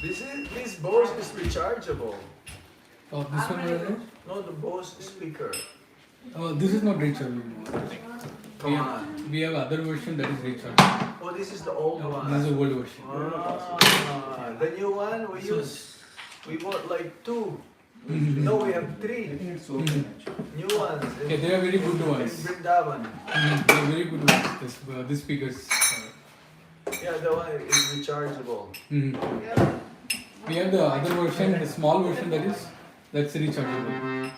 This Bose is rechargeable. Oh, this one is No, the Bose speaker. Oh, this is not rechargeable. Come on. We have other version that is rechargeable. Oh, this is the old one. This is the old version. The new one we bought like 2. No, we have 3 new ones. Yeah, they are very good In ones. Vrindavan. They are very good ones. This speakers. Yeah, the one is rechargeable. We have the other version, the small version that's rechargeable.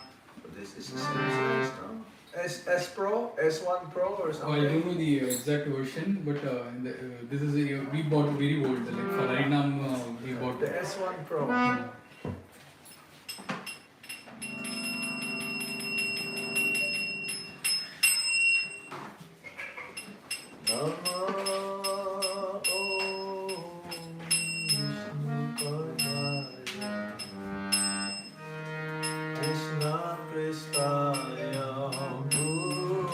This is the same size, no? S Pro, S1 Pro or Oh, something. I don't know the exact version, but this is we bought very old. Like for right now, we bought The S1 Pro. Krishna Kristaya Bhutale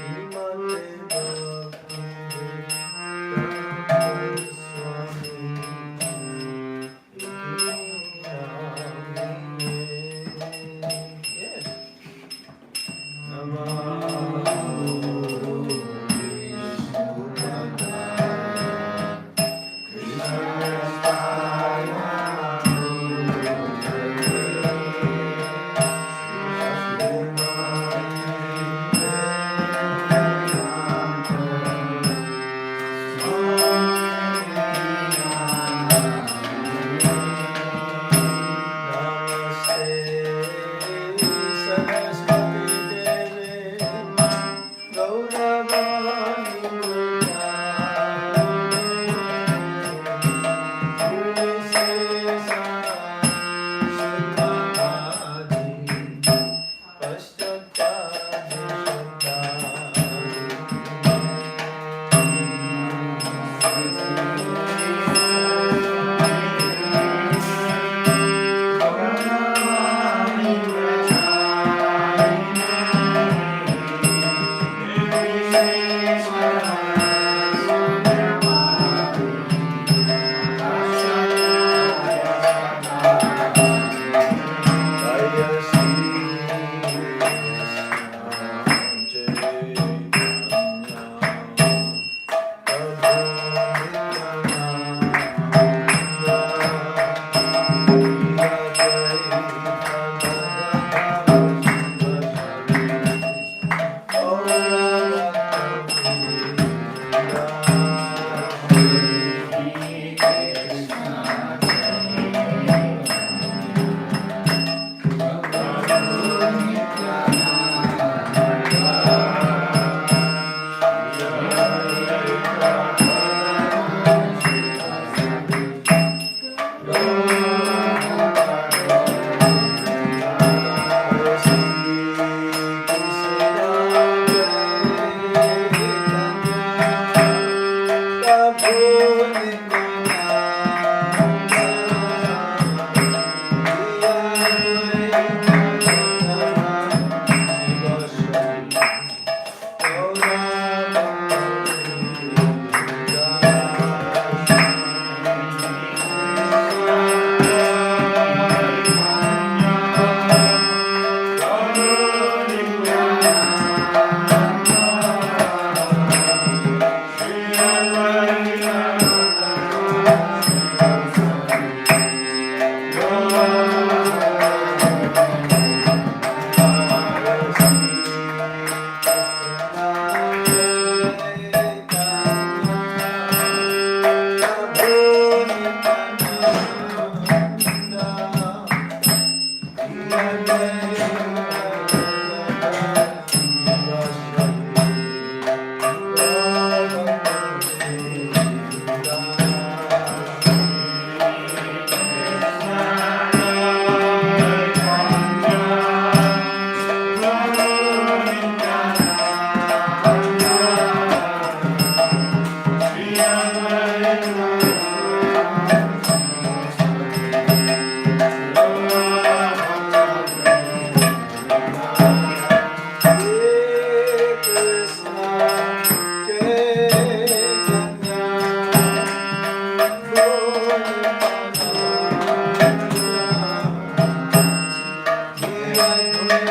Himate Bhakti Swami Yes. Krishna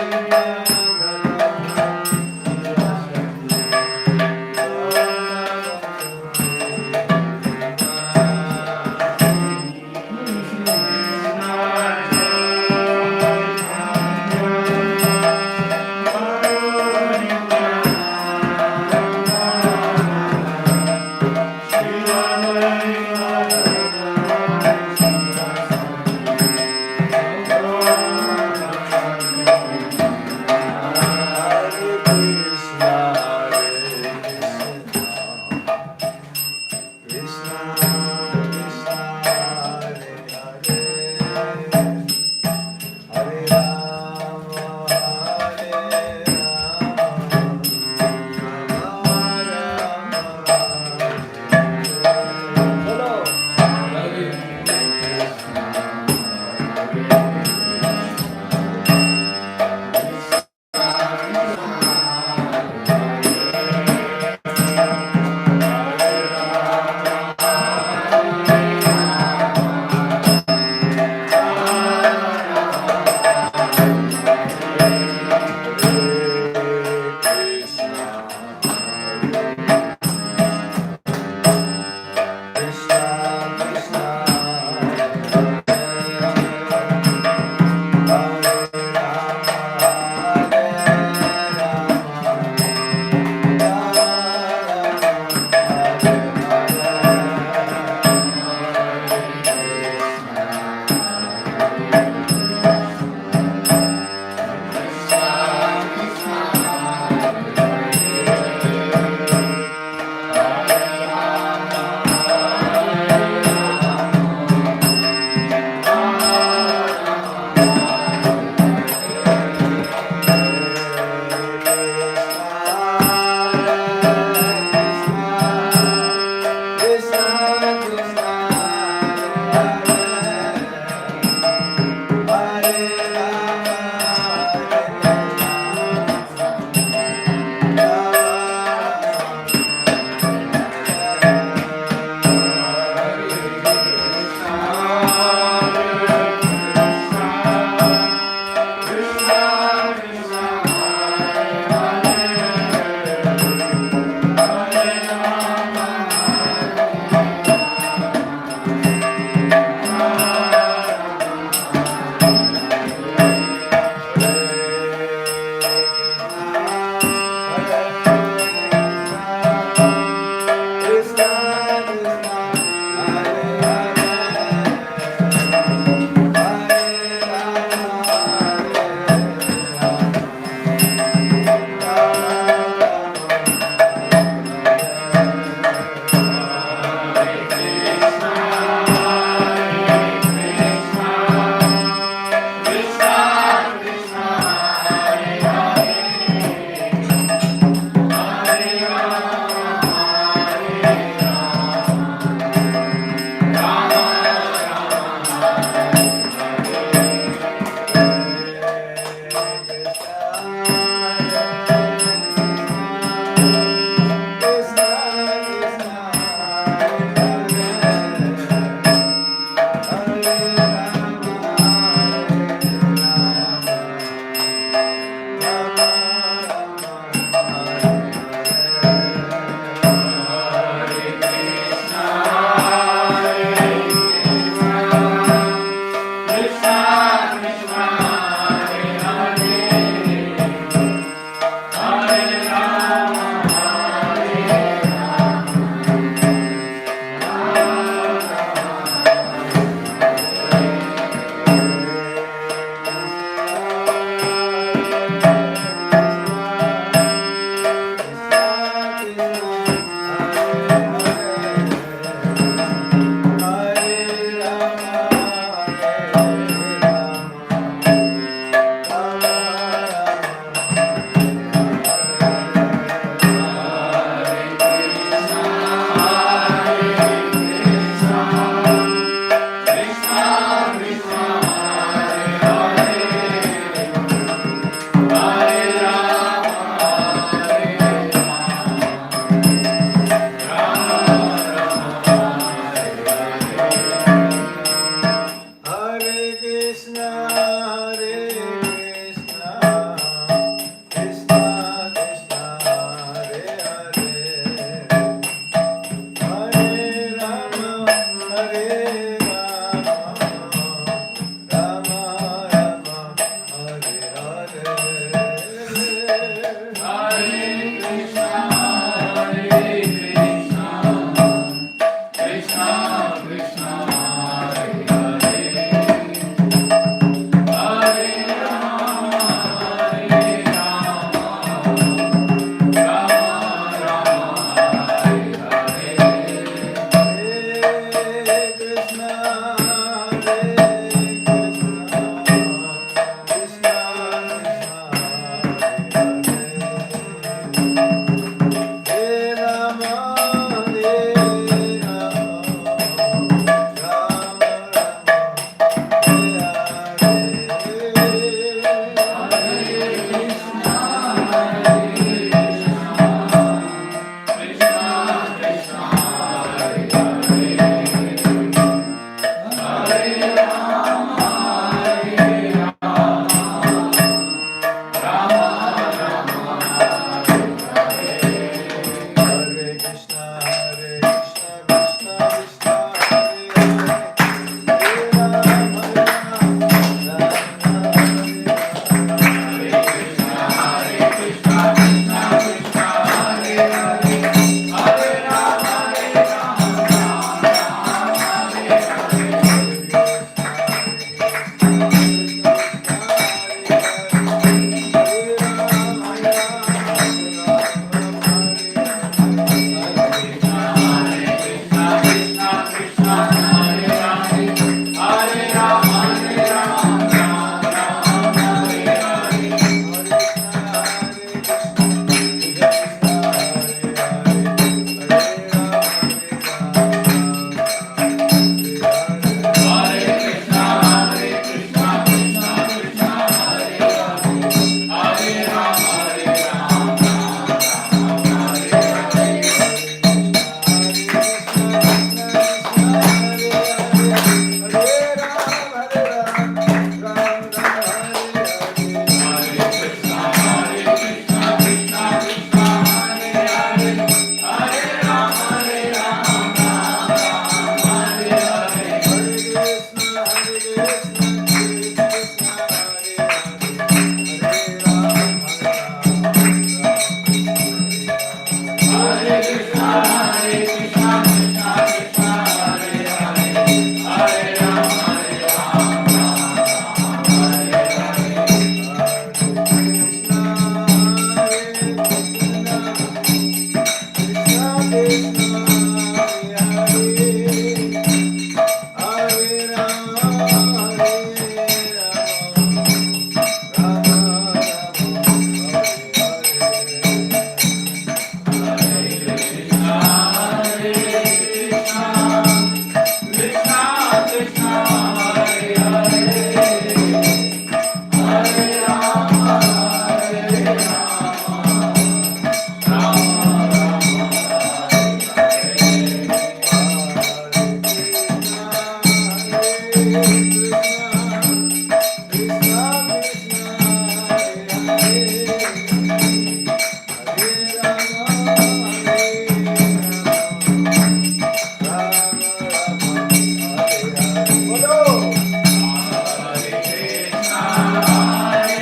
Hare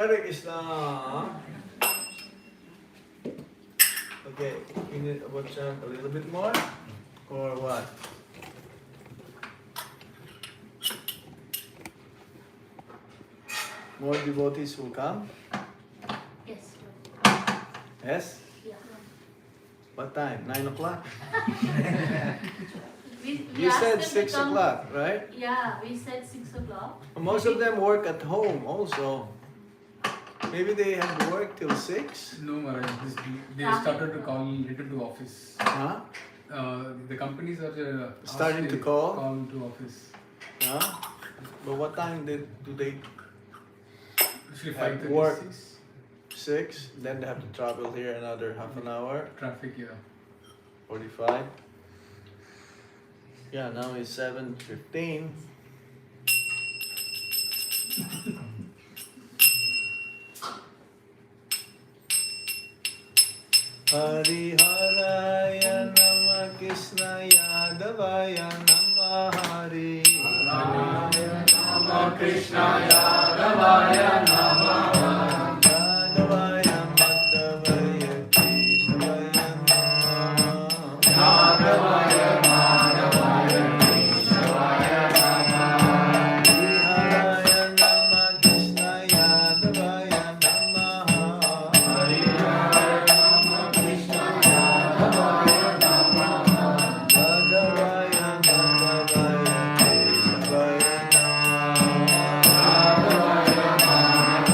Hare Krishna. Okay, you need to chant a little bit more? Or what? More devotees will come? Yes. Yes? Yeah. What time? 9 o'clock? We You asked said them to 6 come- o'clock, right? Yeah, we said 6 o'clock. Most of them work at home also. Maybe they have work till 6? No, Maharaj. They started to call later to office. Huh? The companies are Starting to asked call? to office. Huh? But what time do they Usually At 5:36. work. 6? Then they have to travel here another half an hour, Traffic, yeah. 45. Yeah, now it's 7:15. Hariharaya Nama Krishna Yadavaya Nama Hari Nama Krishna Yadavaya Nama Yadavaya Madhavaya Keshavaya Nama Yadavaya Madhavaya Keshavaya Nama Hariharaya Nama Krishna Yadavaya Nama Hariharaya Nama Krishna Yadavaya Nama Yadavaya Madhavaya Keshavaya Nama Yadavaya Madhavaya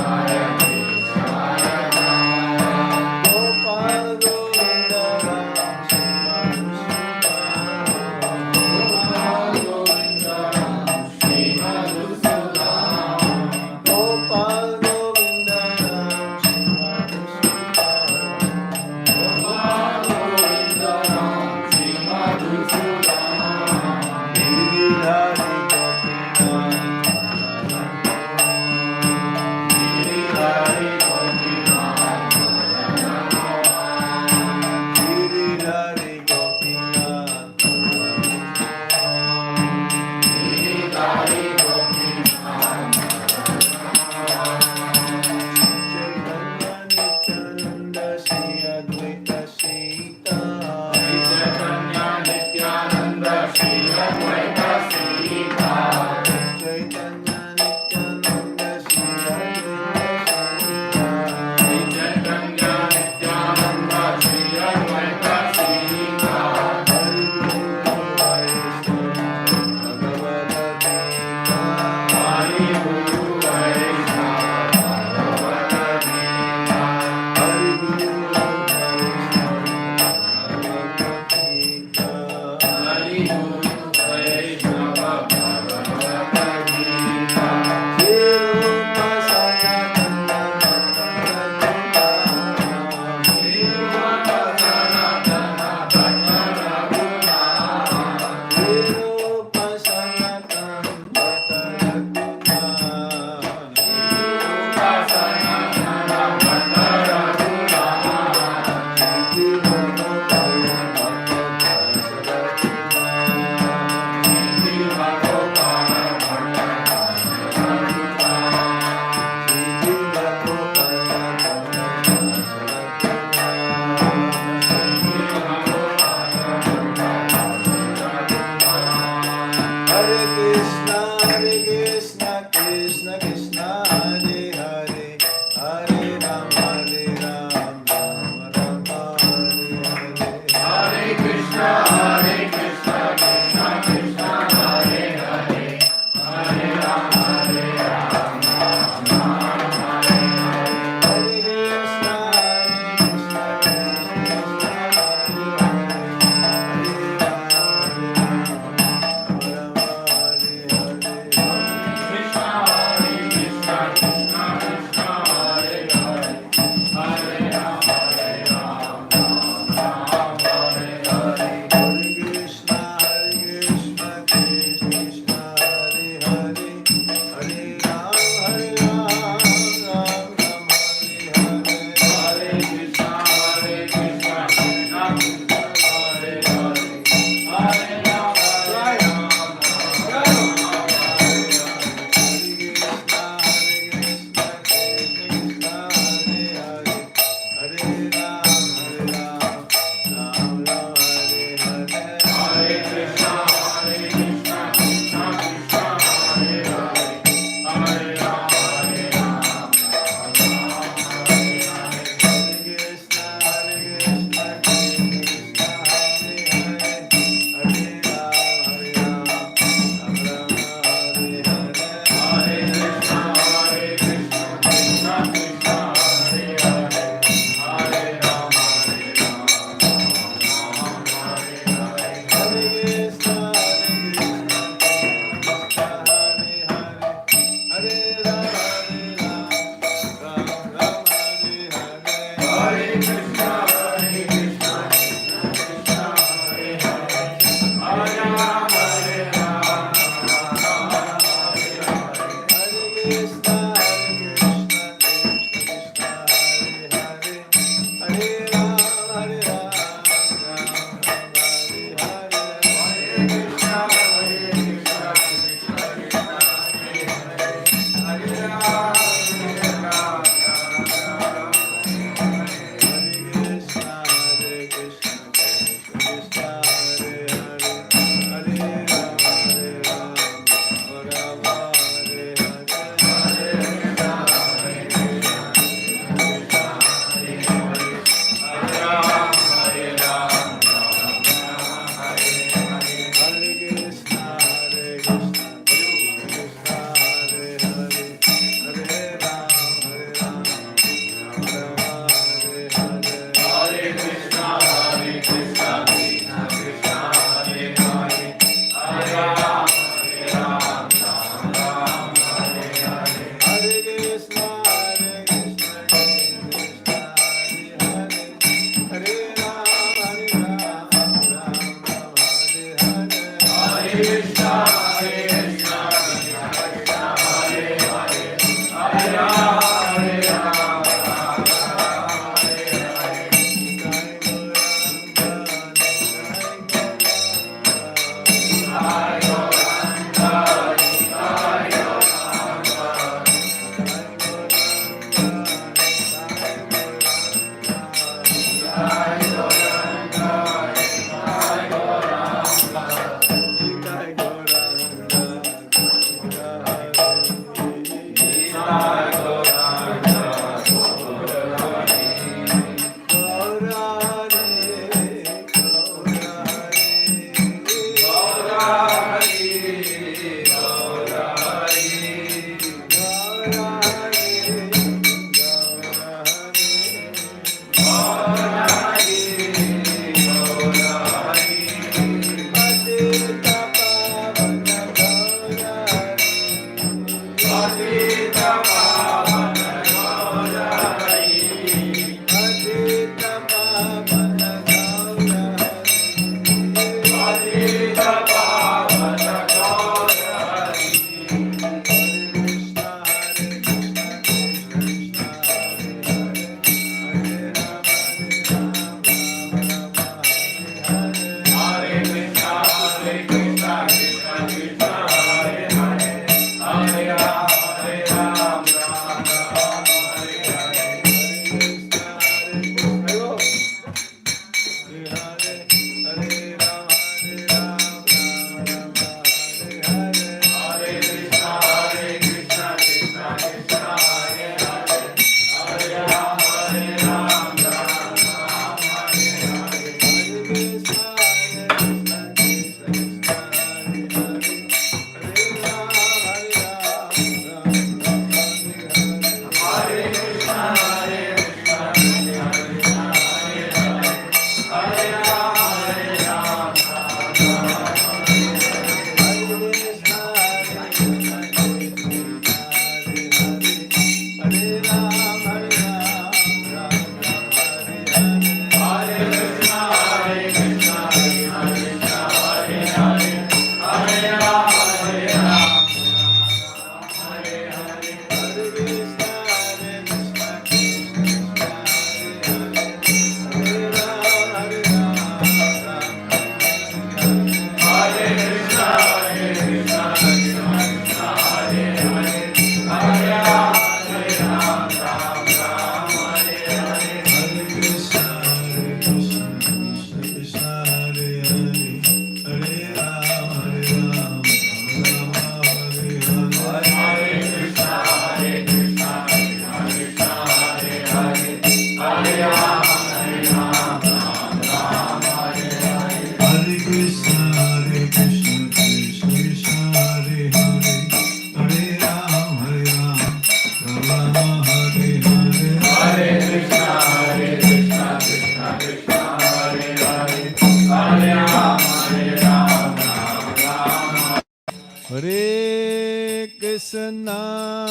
Krishna,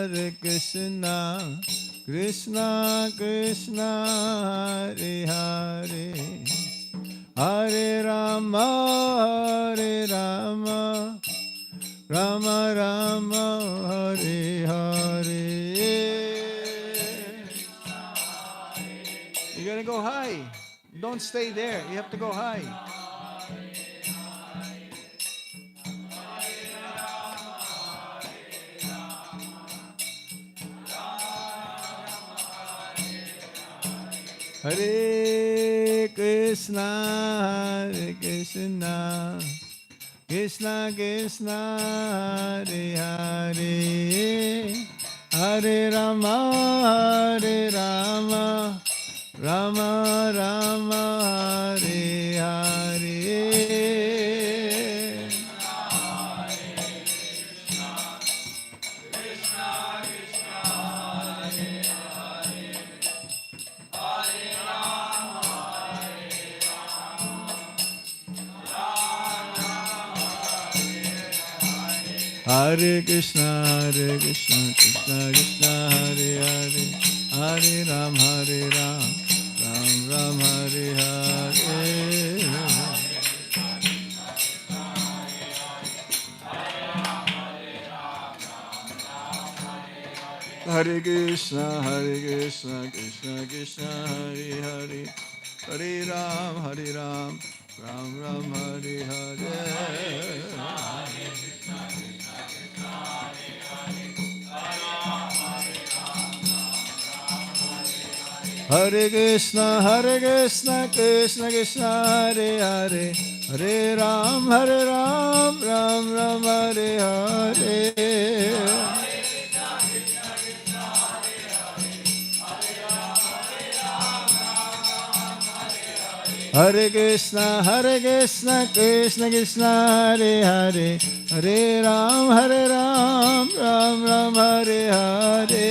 Hare Krishna, Krishna Krishna, Hare Hare, Hare Rama, Hare Rama, Rama Rama, Hare Hare. You gotta go high. Don't stay there. You have to go high. Hare Krishna, Hare Krishna, Krishna Krishna, Hare Hare, Hare Rama, Hare Rama, Rama Rama, Hare Hare. Hare Krishna, Krishna Krishna, Hare Hare, Hare Ram, Ram Ram, Hare Hare. Hare Krishna, Krishna Krishna, Hare Hare, Hare Ram, Ram Ram, Hare Hare. Hare Krishna, Krishna Krishna, Hare Hare, Hare Ram, Ram Ram, Hare Hare. Hare Krishna, Krishna Krishna, Hare Hare, Hare Ram, Ram Ram, Hare Hare.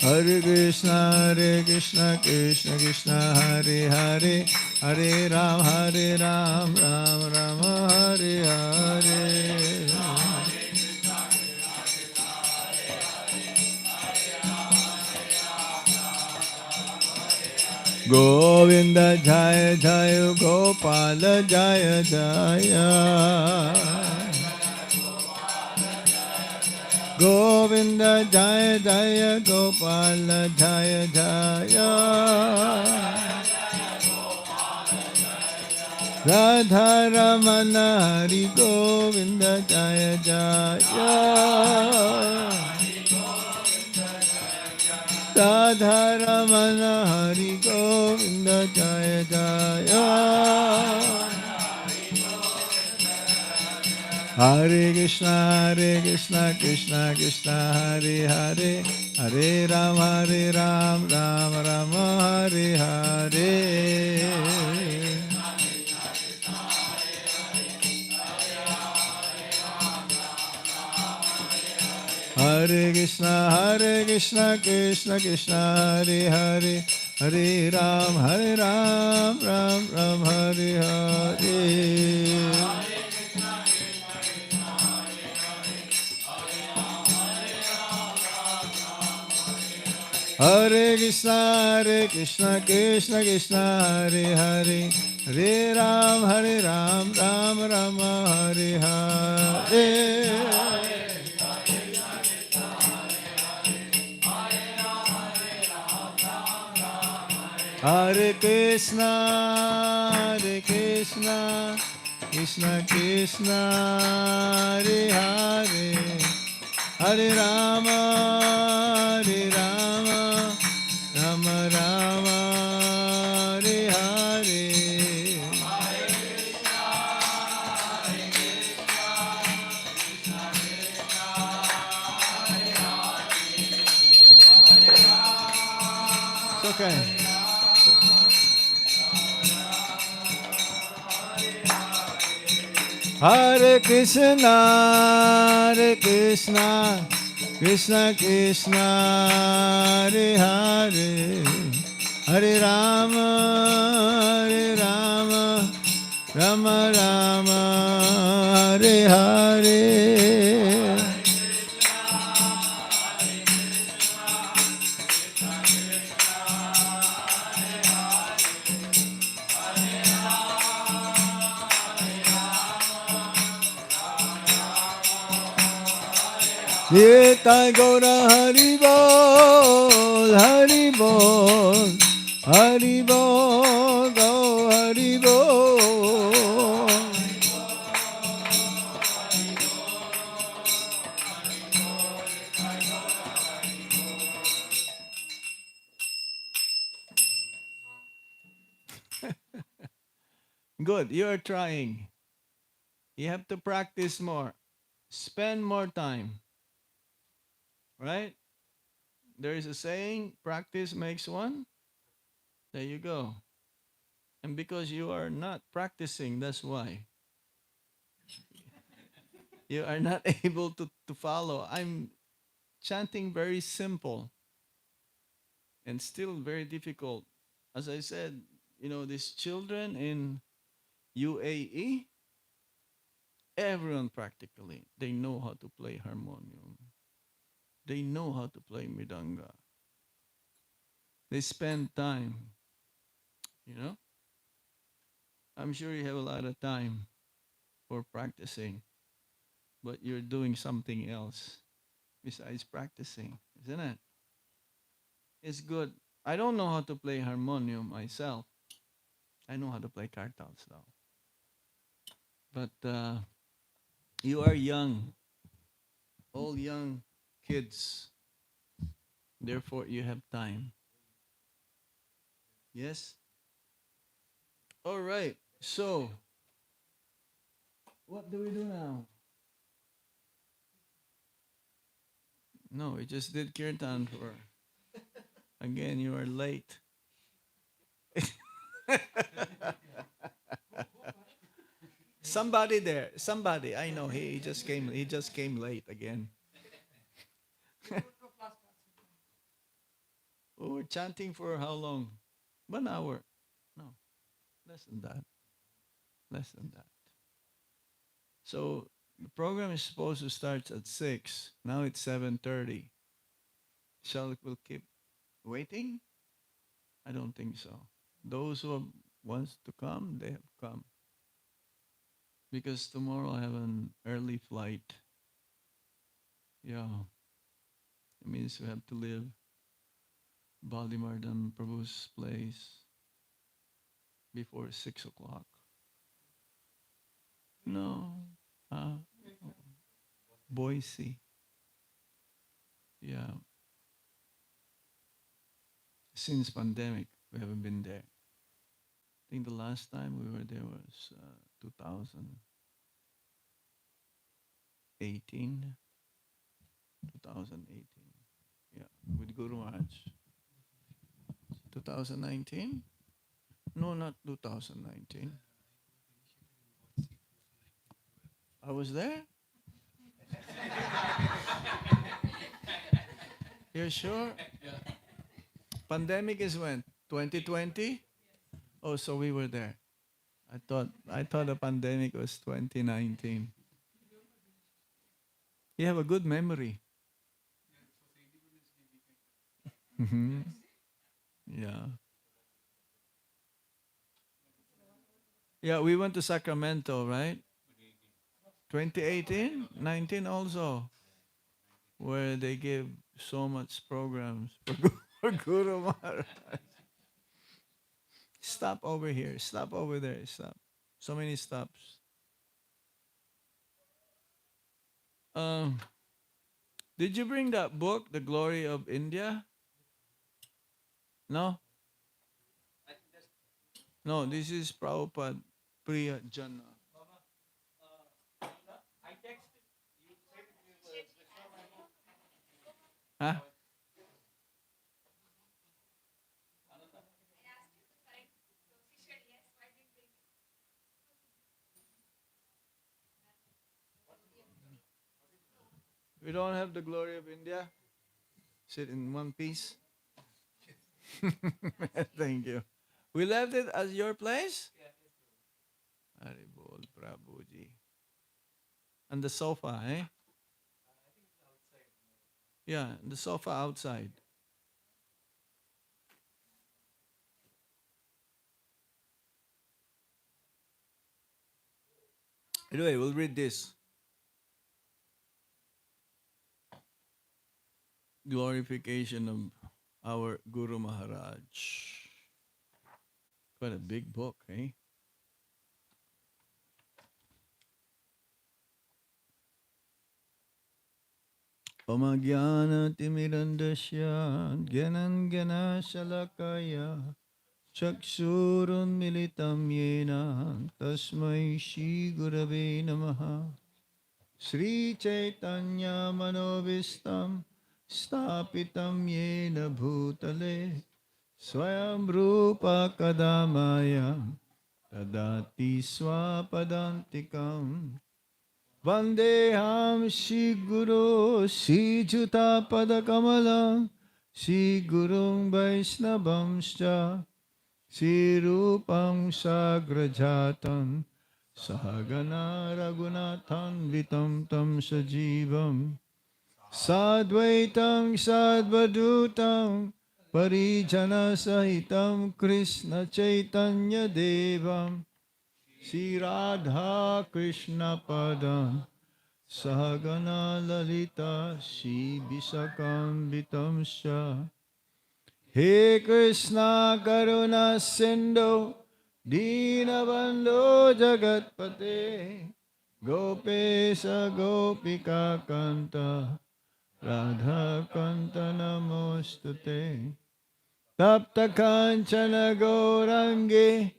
Hare Krishna, Krishna Krishna, Hare Hare, Hare Ram, Ram Ram, Hare Hare. Govinda Jaya Jaya, Gopal Jaya Jaya, Govinda Jaya Jaya, Gopal Jaya Jaya, Radha Ramana Hari Govinda Jaya Jaya, Radha Ramana Hari Govinda Jaya Jaya. Hare Krishna, Krishna Krishna, Hare Hare, Hare Ram, Ram Ram, Hare Hare. Hare Krishna, Krishna Krishna, Hare Hare, Hare Ram, Ram Ram, Hare Hare. Hare Krishna, Krishna Krishna, Hare Hare, Hare Ram, Ram Ram, Hare Hare. Hare Krishna, Krishna Krishna, Hare Hare, Hare Rama, Rama Rama, Hare Hare. It's okay. Hare Krishna, Krishna Krishna, Hare Hare, Hare Rama, Hare Rama, Rama Rama, Hare Hare. Nitya Gaura Hari Bol, Hari Bol, Hari Bol, Go Hari Bol. Good, you are trying. You have to practice more. Spend more time. Right? There is a saying, practice makes one. There you go. And because you are not practicing, that's why. You are not able to follow. I'm chanting very simple and still very difficult. As I said, these children in UAE, everyone practically, they know how to play harmonium. They know how to play midanga. They spend time, you know. I'm sure you have a lot of time for practicing, but you're doing something else besides practicing, isn't it? It's good. I don't know how to play harmonium myself. I know how to play kartals though. But you are young, all young kids. Therefore, you have time. Yes? All right. So, what do we do now? No, we just did kirtan for. Again, you are late. Somebody there, somebody. I know he just came. He just came late again. We were chanting for how long? 1 hour. No, less than that. Less than that. So the program is supposed to start at 6. Now it's 7:30. Shall we keep waiting? I don't think so. Those who wants to come, they have come. Because tomorrow I have an early flight. Yeah. It means we have to leave Balimardan Prabhu's place before 6 o'clock. No. Boise. Yeah. Since pandemic, we haven't been there. I think the last time we were there was 2018. 2018. Yeah, with Guru Maharaj. 2019? No, not 2019. I was there? You're sure? Pandemic is when? 2020? Oh, so we were there. I thought the pandemic was 2019. You have a good memory. Mhm. Yeah. Yeah, we went to Sacramento, right? 2018, 19 also, where they gave so much programs for, for Guru Maharaj. Stop over here, stop over there, stop. So many stops. Um, did you bring that book, The Glory of India? No? No, this is Prabhupada Priya Jana. Huh? We don't have The Glory of India? Sit in one piece? Thank you. We left it as your place? Haribol Prabhuji. And the sofa, eh? Yeah, the sofa outside. Anyway, we'll read this. Glorification of our Guru Maharaj. Quite a big book, eh? Pamagyana timirandasya gyanangana shalakaya chakshurun militam yena tasmai shri gurave namaha Sri Chaitanya Manovistam Stapitam Yena Bhutale Swayam Rupa Kadamaya Tadati Swapadantikam Vandeham Shri Guru Shri Juta Padakamalam Shri Gurung Vaisnavamscha Shri Rupam Sagrajatam Sahagana Raghunathan Vitam Tam Sajivam Sadvaitam Sadvadutam Parijana Sahitam Krishna Chaitanya Devam Shri Radha Krishna Padam Sahagana Lalita Shri Visakam Vitam Shah He Krishna Karuna Sindhu Dinabandho Jagatpate Gopesa Gopika Kanta Radha Kanta Namostute Tapta Kanchana Gaurangi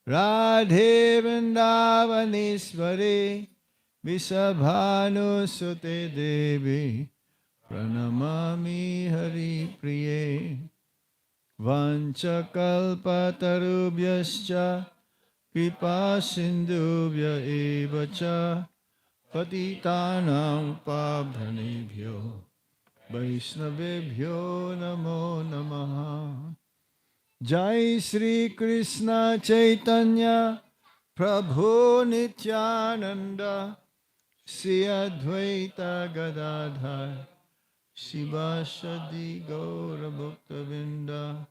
Radhe Vrindavaneshwari Visabhanu Sute Devi Pranamami Hari Priye Vanchakalpatarubhyascha kripa sindhubhya eva cha patitanam pavhanebhyo vaishnavebhyo namo namaha Jai Shri Krishna Chaitanya Prabhu Nityananda Sri Advaita Gadadhar Shivashadi Gaura Bhakta Vinda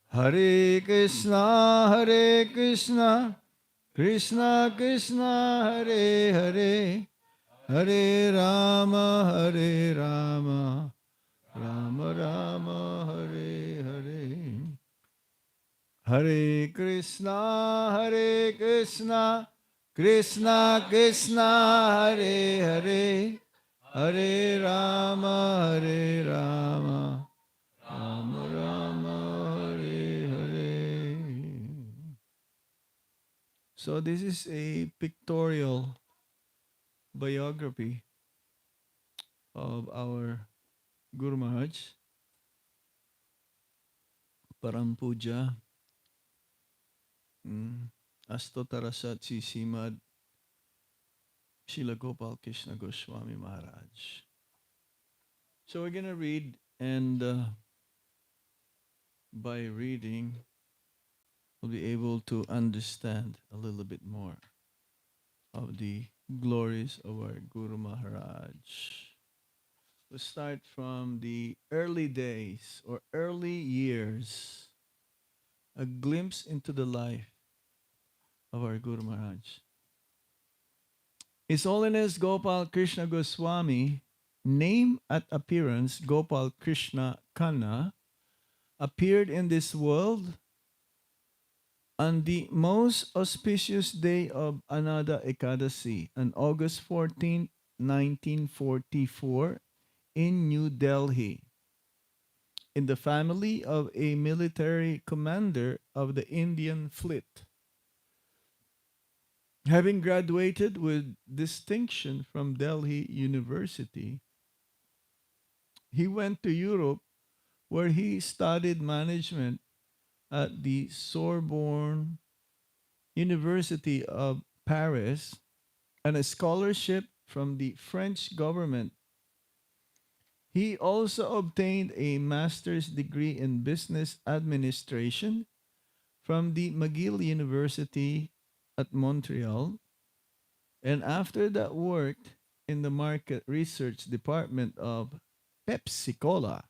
Hare Krishna, Krishna Krishna, Hare Hare, Hare Rama, Rama Rama, Hare Hare. Hare Krishna, Krishna Krishna, Hare Hare, Hare Rama, Rama Rama, Hare Hare. So this is a pictorial biography of our Guru Maharaj, Parampuja, Astotarasat Simad Srila Gopal Krishna Goswami Maharaj. So we're gonna read, and by reading, we'll be able to understand a little bit more of the glories of our Guru Maharaj. We'll start from the early days or early years, a glimpse into the life of our Guru Maharaj. His Holiness Gopal Krishna Goswami, name at appearance Gopal Krishna Kanna, appeared in this world on the most auspicious day of Anada Ekadasi, on August 14th, 1944, in New Delhi, in the family of a military commander of the Indian fleet. Having graduated with distinction from Delhi University, he went to Europe where he studied management at the Sorbonne University of Paris and a scholarship from the French government. He also obtained a master's degree in business administration from the McGill University at Montreal, and after that worked in the market research department of Pepsi Cola.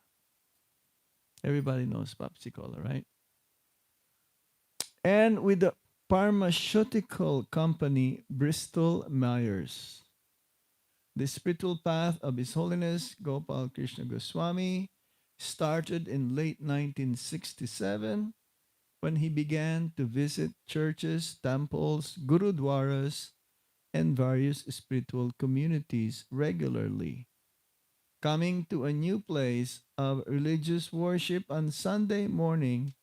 Everybody knows Pepsi Cola, right? And with the pharmaceutical company Bristol Myers. The spiritual path of His Holiness Gopal Krishna Goswami started in late 1967 when he began to visit churches, temples, gurudwaras, and various spiritual communities regularly. Coming to a new place of religious worship on Sunday morning,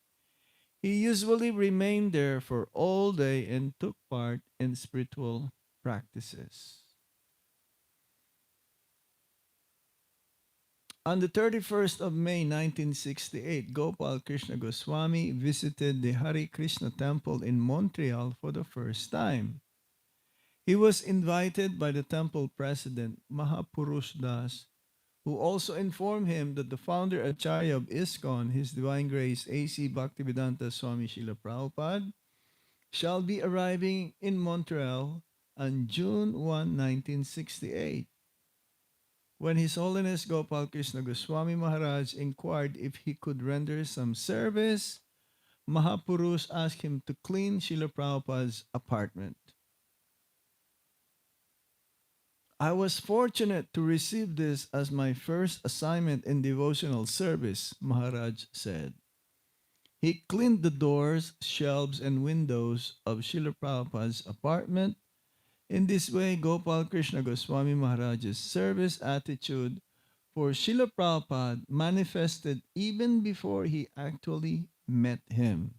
he usually remained there for all day and took part in spiritual practices. On the 31st of May 1968, Gopal Krishna Goswami visited the Hare Krishna temple in Montreal for the first time. He was invited by the temple president, Mahapurush Das, who also informed him that the founder Acharya of ISKCON, His Divine Grace A.C. Bhaktivedanta Swami Srila Prabhupada, shall be arriving in Montreal on June 1, 1968. When His Holiness Gopal Krishna Goswami Maharaj inquired if he could render some service, Mahapurush asked him to clean Srila Prabhupada's apartment. I was fortunate to receive this as my first assignment in devotional service, Maharaj said. He cleaned the doors, shelves, and windows of Srila Prabhupada's apartment. In this way, Gopal Krishna Goswami Maharaj's service attitude for Srila Prabhupada manifested even before he actually met him.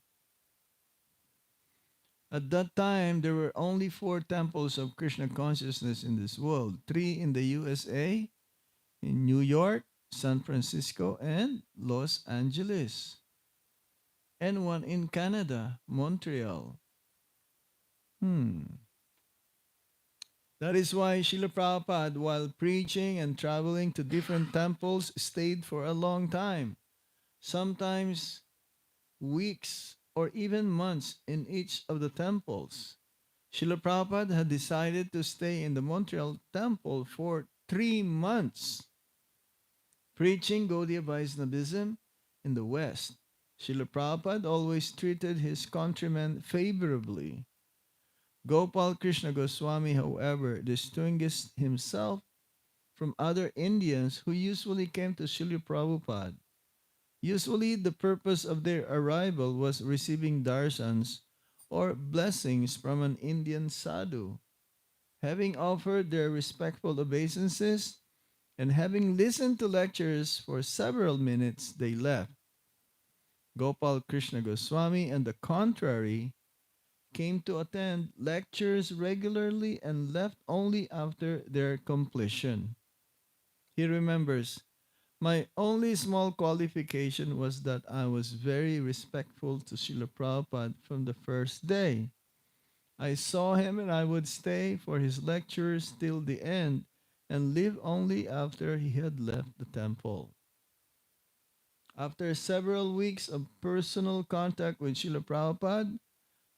At that time, there were only 4 temples of Krishna consciousness in this world, 3 in the USA, in New York, San Francisco, and Los Angeles, and 1 in Canada, Montreal. That is why Srila Prabhupada, while preaching and traveling to different temples, stayed for a long time, sometimes weeks or even months in each of the temples. Srila Prabhupada had decided to stay in the Montreal temple for 3 months, preaching Gaudiya Vaishnavism in the West. Srila Prabhupada always treated his countrymen favorably. Gopal Krishna Goswami, however, distinguished himself from other Indians who usually came to Srila Prabhupada. Usually, the purpose of their arrival was receiving darshans or blessings from an Indian sadhu. Having offered their respectful obeisances and having listened to lectures for several minutes, they left. Gopal Krishna Goswami, on the contrary, came to attend lectures regularly and left only after their completion. He remembers, my only small qualification was that I was very respectful to Srila Prabhupada from the first day. I saw him and I would stay for his lectures till the end and leave only after he had left the temple. After several weeks of personal contact with Srila Prabhupada,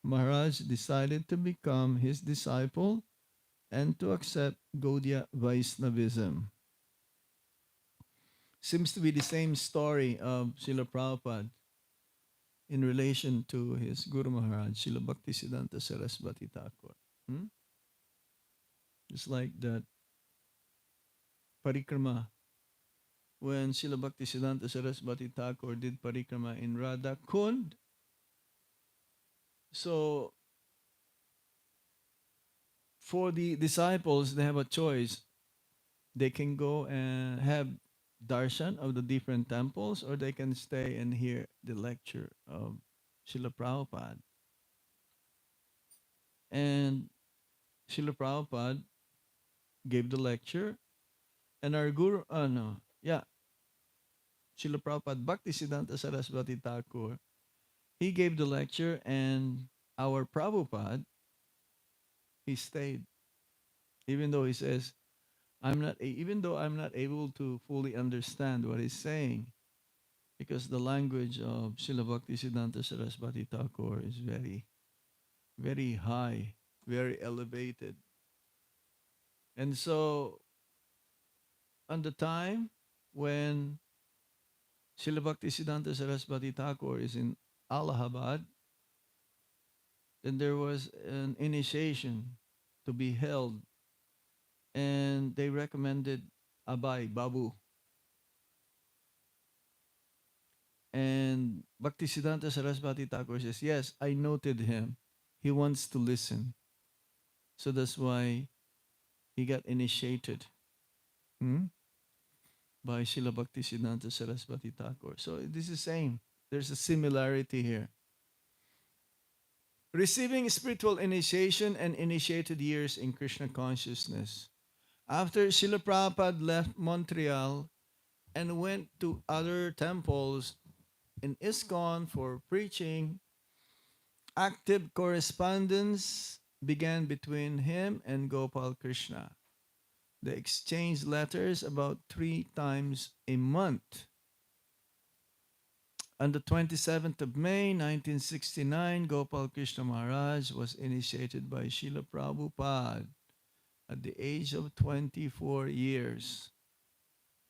Maharaj decided to become his disciple and to accept Gaudiya Vaishnavism. Seems to be the same story of Srila Prabhupada in relation to his Guru Maharaj, Srila Bhaktisiddhanta Saraswati Thakur. Just like that parikrama. When Srila Bhaktisiddhanta Saraswati Thakur did parikrama in Radha Kund, so for the disciples, they have a choice. They can go and have darshan of the different temples, or they can stay and hear the lecture of Srila Prabhupada. And Srila Prabhupada gave the lecture, and our Guru, no, yeah, Srila Prabhupada Bhaktisiddhanta Saraswati Thakur, he gave the lecture, and our Prabhupada, he stayed, even though he says, even though I'm not able to fully understand what he's saying, because the language of Srila Bhaktisiddhanta Saraswati Thakur is very, very high, very elevated. And so, on the time when Srila Bhaktisiddhanta Saraswati Thakur is in Allahabad, then there was an initiation to be held, and they recommended Abai Babu. And Bhaktisiddhanta Saraswati Thakur says, "Yes, I noted him. He wants to listen." So that's why he got initiated, hmm, by Srila Bhaktisiddhanta Saraswati Thakur. So this is same. There's a similarity here. Receiving spiritual initiation and initiated years in Krishna consciousness. After Srila Prabhupada left Montreal and went to other temples in ISKCON for preaching, active correspondence began between him and Gopal Krishna. They exchanged letters about 3 times a month. On the 27th of May 1969, Gopal Krishna Maharaj was initiated by Srila Prabhupada at the age of 24 years.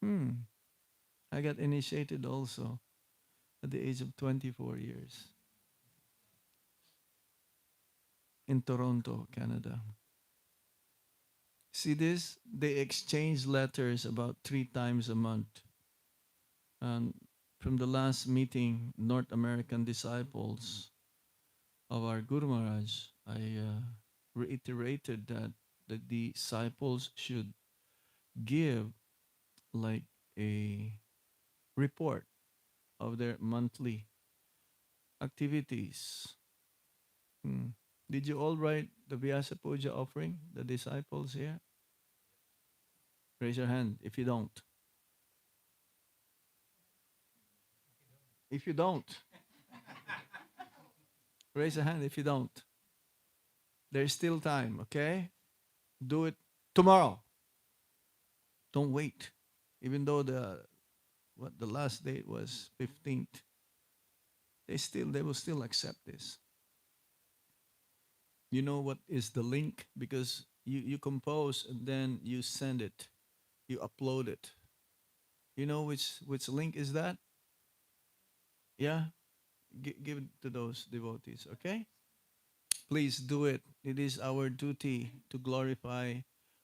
I got initiated also at the age of 24 years in Toronto, Canada. See this? They exchange letters about 3 times a month. And from the last meeting, North American disciples of our Guru Maharaj, I reiterated that the disciples should give like a report of their monthly activities. Hmm. Did you all write the Vyasa Puja offering, the disciples here? Raise your hand if you don't. If you don't, raise a hand if you don't. There's still time, okay? Do it tomorrow. Don't wait. Even though the last date was 15th, they will still accept this. You know what is the link? Because you compose and then you send it. You upload it. You know which link is that? Yeah? Give it to those devotees, okay? Please do it. It is our duty to glorify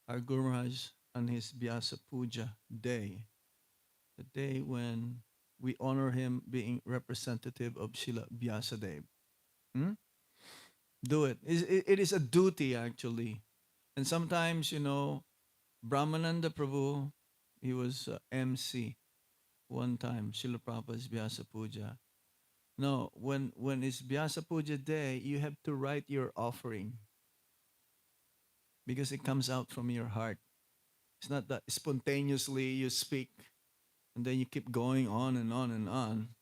our Guru Maharaj on his Vyasa Puja day, the day when we honor him being representative of Srila Vyasadeva. Hmm? Do it. It is a duty actually. And sometimes, Brahmananda Prabhu, he was MC one time, Srila Prabhupada's Vyasa Puja. No, when it's Vyasa Puja day, you have to write your offering because it comes out from your heart. It's not that spontaneously you speak and then you keep going on and on and on,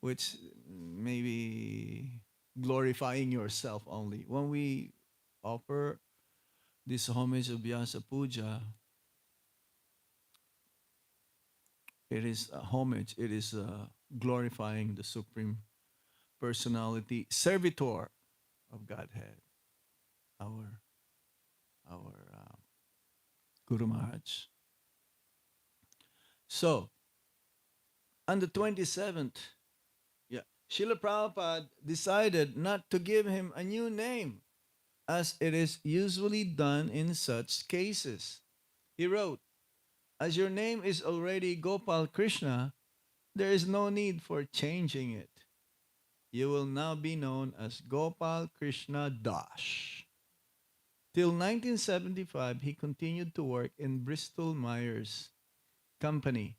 which maybe glorifying yourself only. When we offer this homage of Vyasa Puja, it is a homage, it is glorifying the Supreme Personality, Servitor of Godhead, our, our Guru Maharaj. So, on the 27th, yeah, Srila Prabhupada decided not to give him a new name, as it is usually done in such cases. He wrote, "As your name is already Gopal Krishna, there is no need for changing it. You will now be known as Gopal Krishna Das." Till 1975, he continued to work in Bristol Myers Company,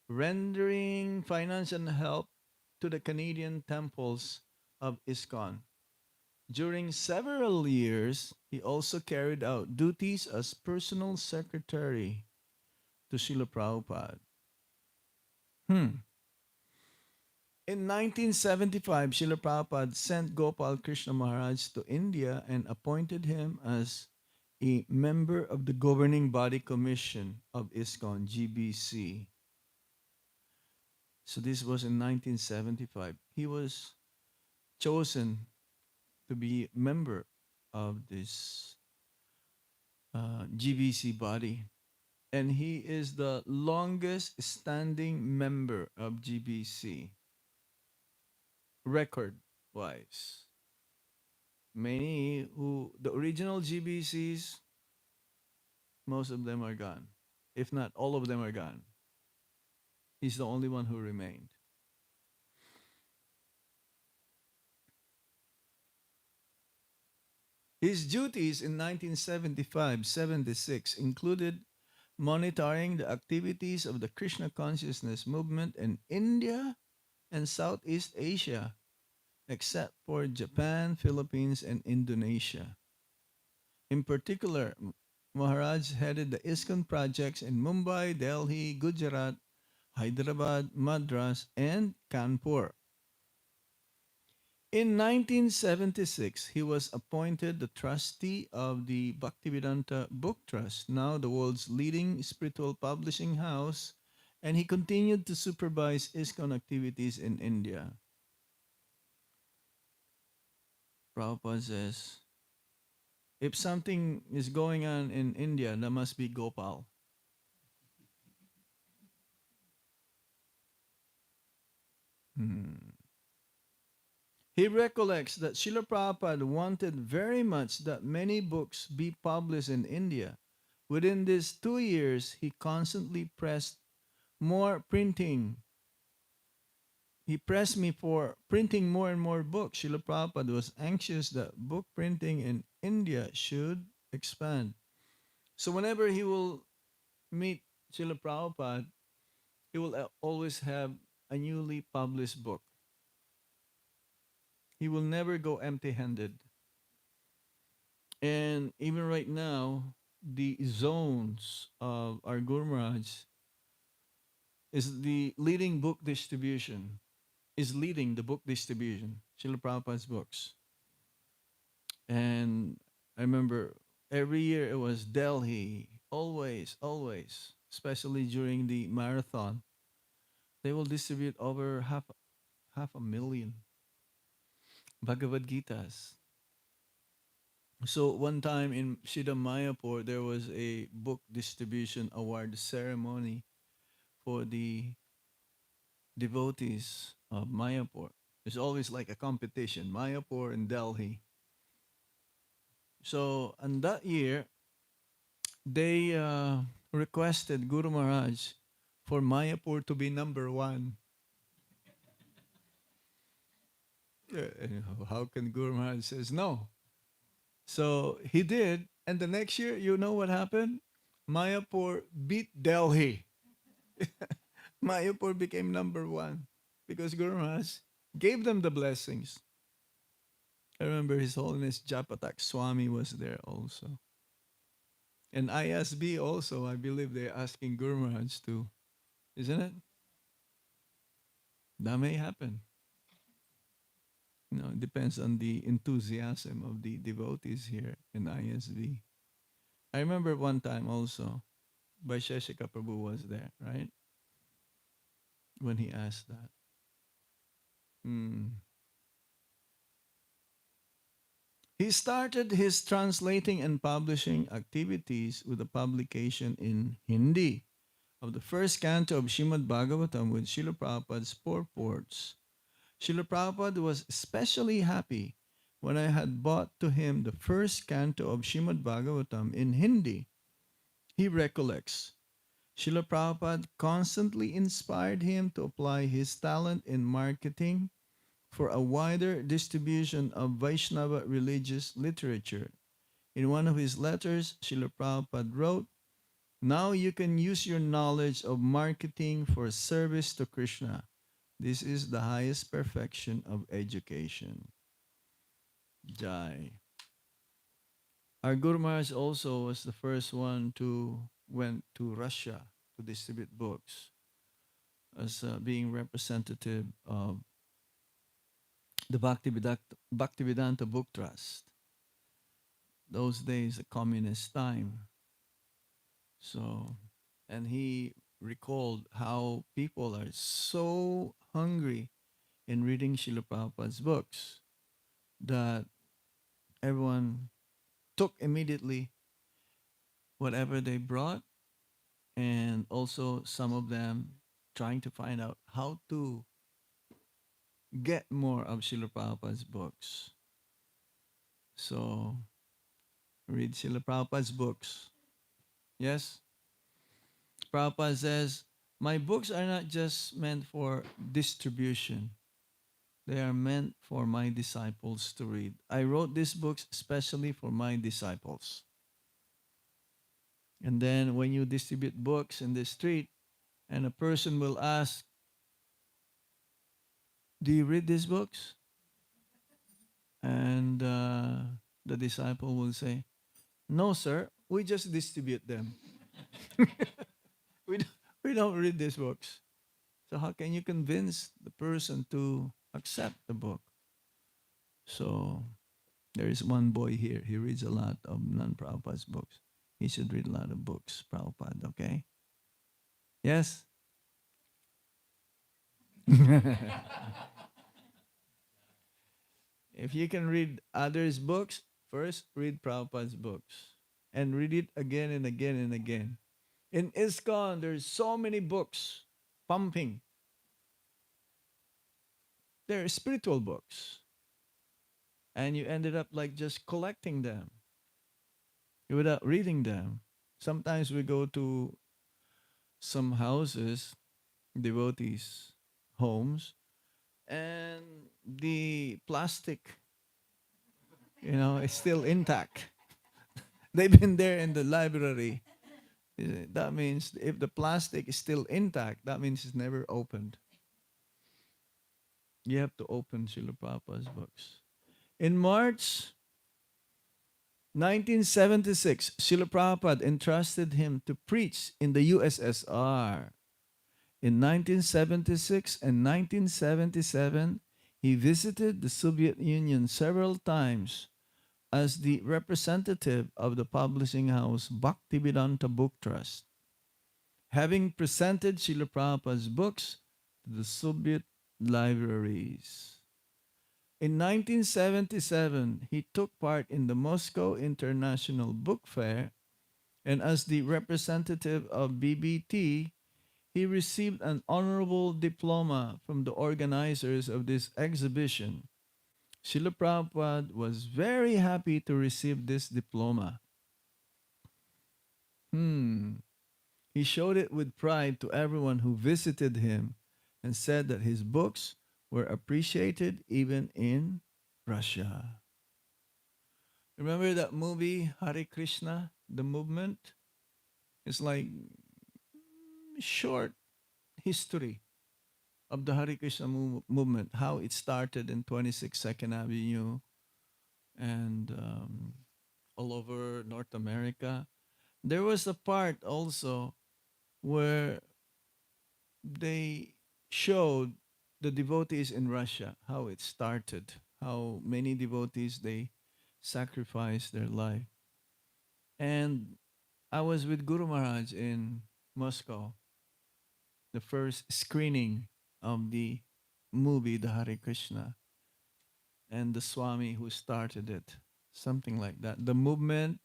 rendering financial help to the Canadian temples of ISKCON. During several years, he also carried out duties as personal secretary to Srila Prabhupada. Hmm. In 1975, Srila Prabhupada sent Gopal Krishna Maharaj to India and appointed him as a member of the governing body commission of ISKCON GBC. So this was in 1975. He was chosen to be member of this GBC body. And he is the longest standing member of GBC, record wise. Many who, the original GBCs, most of them are gone. If not, all of them are gone. He's the only one who remained. His duties in 1975-76 included monitoring the activities of the Krishna consciousness movement in India and Southeast Asia, except for Japan, Philippines, and Indonesia. In particular, Maharaj headed the ISKCON projects in Mumbai, Delhi, Gujarat, Hyderabad, Madras, and Kanpur. In 1976, he was appointed the trustee of the Bhaktivedanta Book Trust, now the world's leading spiritual publishing house, and he continued to supervise ISKCON activities in India. Prabhupada says, if something is going on in India, that must be Gopal. Hmm. He recollects that Srila Prabhupada wanted very much that many books be published in India. Within these 2 years, he constantly pressed more printing. He pressed me for printing more and more books. Srila Prabhupada was anxious that book printing in India should expand. So whenever he will meet Srila Prabhupada, he will always have a newly published book. He will never go empty handed. And even right now, the zones of our Guru Maharaj is the leading book distribution, is leading the book distribution, Srila Prabhupada's books. And I remember every year it was Delhi, always, always, especially during the marathon. They will distribute over half a million Bhagavad Gitas. So one time in Shida Mayapur, there was a book distribution award ceremony for the devotees of Mayapur. There's always like a competition, Mayapur and Delhi. So, and that year, they requested Guru Maharaj for Mayapur to be number one. And how can Guru Maharaj says no? So he did, and the next year, you know what happened? Mayapur beat Delhi. Mayapur became number one because Guru Maharaj gave them the blessings. I remember His Holiness Japatak Swami was there also. And ISB also, I believe they're asking Guru Maharaj too. Isn't it? That may happen. It depends on the enthusiasm of the devotees here in ISB. I remember one time also, Vaisheshika Prabhu was there, right? When he asked that. Hmm. He started his translating and publishing activities with the publication in Hindi of the first canto of Shrimad Bhagavatam with Srila Prabhupada's purports. Srila Prabhupada was especially happy when I had bought to him the first canto of Shrimad Bhagavatam in Hindi. He recollects, Srila Prabhupada constantly inspired him to apply his talent in marketing for a wider distribution of Vaishnava religious literature. In one of his letters, Srila Prabhupada wrote, now you can use your knowledge of marketing for service to Krishna. This is the highest perfection of education. Jai. Our Guru Maharaj also was the first one to went to Russia to distribute books as being representative of the Bhaktivedanta Book Trust. those days, the communist time. So, and he recalled how people are so hungry in reading Srila Prabhupada's books that everyone took immediately whatever they brought, and also some of them trying to find out how to get more of Srila Prabhupada's books. So, read Srila Prabhupada's books. Yes? Prabhupada says, my books are not just meant for distribution. They are meant for my disciples to read. I wrote these books especially for my disciples. And then when you distribute books in the street, and a person will ask, do you read these books? And the disciple will say, no, sir, we just distribute them. we, don't, we don't read these books. So how can you convince the person to accept the book? So there is one boy here. He reads a lot of non-Prabhupada's books. He should read a lot of books, Prabhupada, okay? Yes? If you can read others' books, first read Prabhupada's books. And read it again and again and again. In ISKCON, there's so many books pumping. They're spiritual books. And you ended up like just collecting them without reading them. Sometimes we go to some houses, devotees' homes, and the plastic, is still intact. They've been there in the library. That means if the plastic is still intact, that means it's never opened. You have to open Srila Prabhupada's books. In March 1976, Srila Prabhupada entrusted him to preach in the USSR. In 1976 and 1977, he visited the Soviet Union several times as the representative of the publishing house Bhaktivedanta Book Trust, having presented Srila Prabhupada's books to the Soviet libraries. In 1977, he took part in the Moscow International Book Fair, and as the representative of BBT, he received an honorable diploma from the organizers of this exhibition. Srila Prabhupada was very happy to receive this diploma. He showed it with pride to everyone who visited him and said that his books were appreciated even in Russia. Remember that movie, Hare Krishna, the movement? It's like short history of the Hare Krishna movement, how it started in 26 Second Avenue and all over North America. There was a part also where they showed the devotees in Russia, how it started, how many devotees they sacrificed their life. And I was with Guru Maharaj in Moscow, the first screening of the movie, The Hare Krishna, and the Swami who started it, something like that. The movement,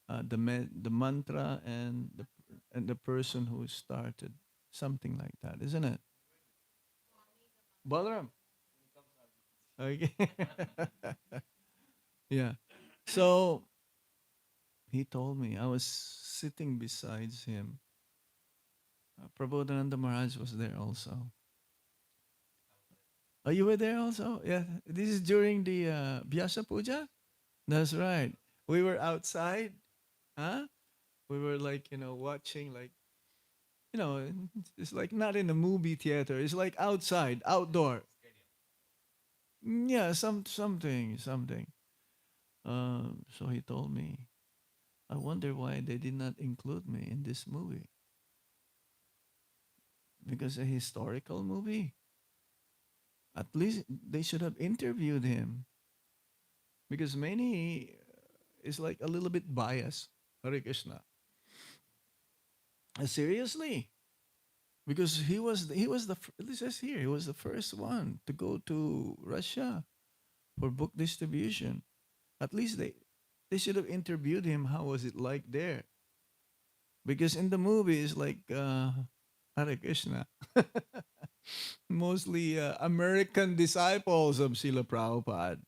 the mantra, and the person who started, something like that, isn't it? Balaram. Okay. Yeah. So he told me, I was sitting beside him. Prabodhananda Maharaj was there also. Oh, you were there also? Yeah. This is during the Vyasa Puja? That's right. We were outside. Huh? We were like, watching like, you know, it's like not in a movie theater. It's like outside, outdoor. Yeah, something. So he told me, I wonder why they did not include me in this movie. Because a historical movie. At least they should have interviewed him. Because many, is like a little bit biased. Hare Krishna. Seriously, because he was it says here he was the first one to go to Russia for book distribution. At least they should have interviewed him. How was it like there? Because in the movie it's like Hare Krishna, mostly American disciples of Srila Prabhupada,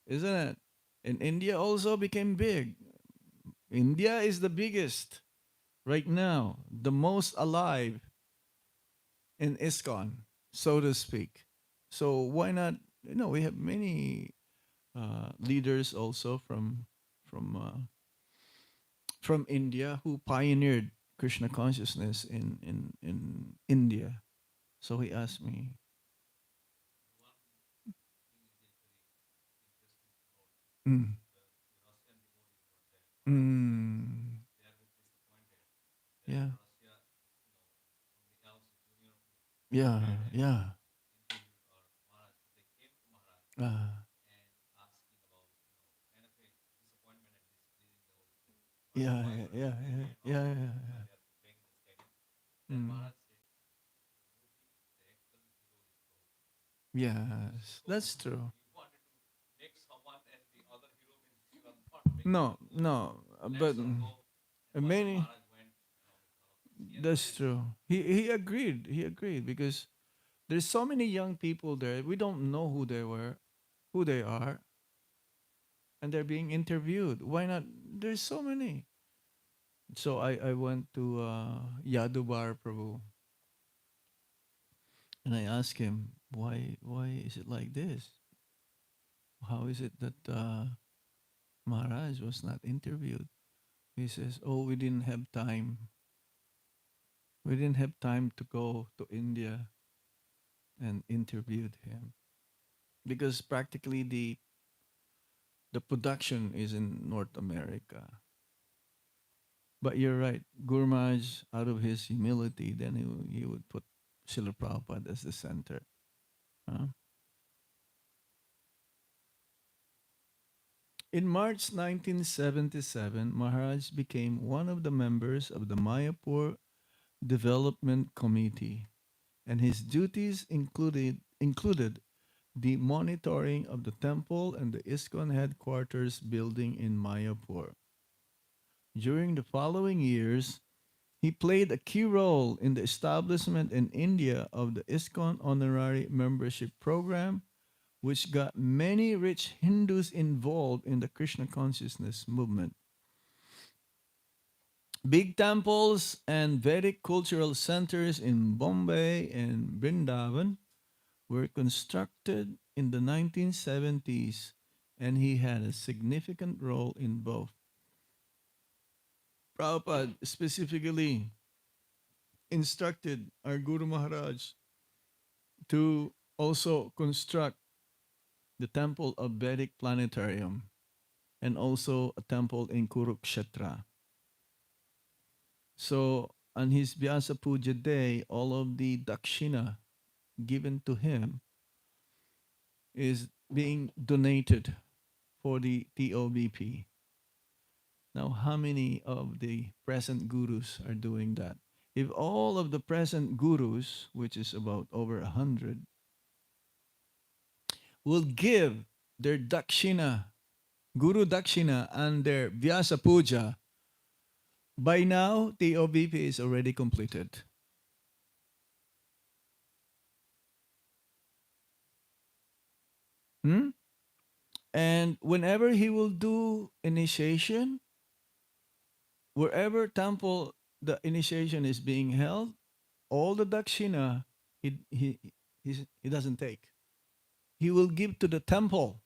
isn't it? And India also became big. India is the biggest right now, the most alive in ISKCON, so to speak. So why not? We have many leaders also from India who pioneered Krishna consciousness in India. So he asked me, mm, mm, yeah, yeah, yeah, uh, yeah, yeah, yeah, yeah, yeah, yeah, yeah. Mm. Yes, that's true. No, no, but many. That's true. He agreed. He agreed because there's so many young people there. We don't know who they are, and they're being interviewed. Why not? There's so many. So I went to Yadubar Prabhu and I asked him why is it like this? How is it that Maharaj was not interviewed? He says, "Oh, we didn't have time. We didn't have time to go to India and interviewed him because practically the production is in North America." But you're right, Gurmaj, out of his humility, then he would put Srila Prabhupada as the center. Huh? In March 1977, Maharaj became one of the members of the Mayapur Development Committee, and his duties included the monitoring of the temple and the ISKCON headquarters building in Mayapur. During the following years, he played a key role in the establishment in India of the ISKCON Honorary Membership Program, which got many rich Hindus involved in the Krishna consciousness movement. Big temples and Vedic cultural centers in Bombay and Vrindavan were constructed in the 1970s, and he had a significant role in both. Prabhupada specifically instructed our Guru Maharaj to also construct the temple of Vedic planetarium and also a temple in Kurukshetra. So on his Vyasa Puja day, all of the dakshina given to him is being donated for the TOBP. Now, how many of the present gurus are doing that? If all of the present gurus, which is about over 100, will give their dakshina, guru dakshina, and their Vyasa Puja, by now TOBP is already completed. Hmm? And whenever he will do initiation, wherever temple the initiation is being held, all the dakshina he doesn't take. He will give to the temple.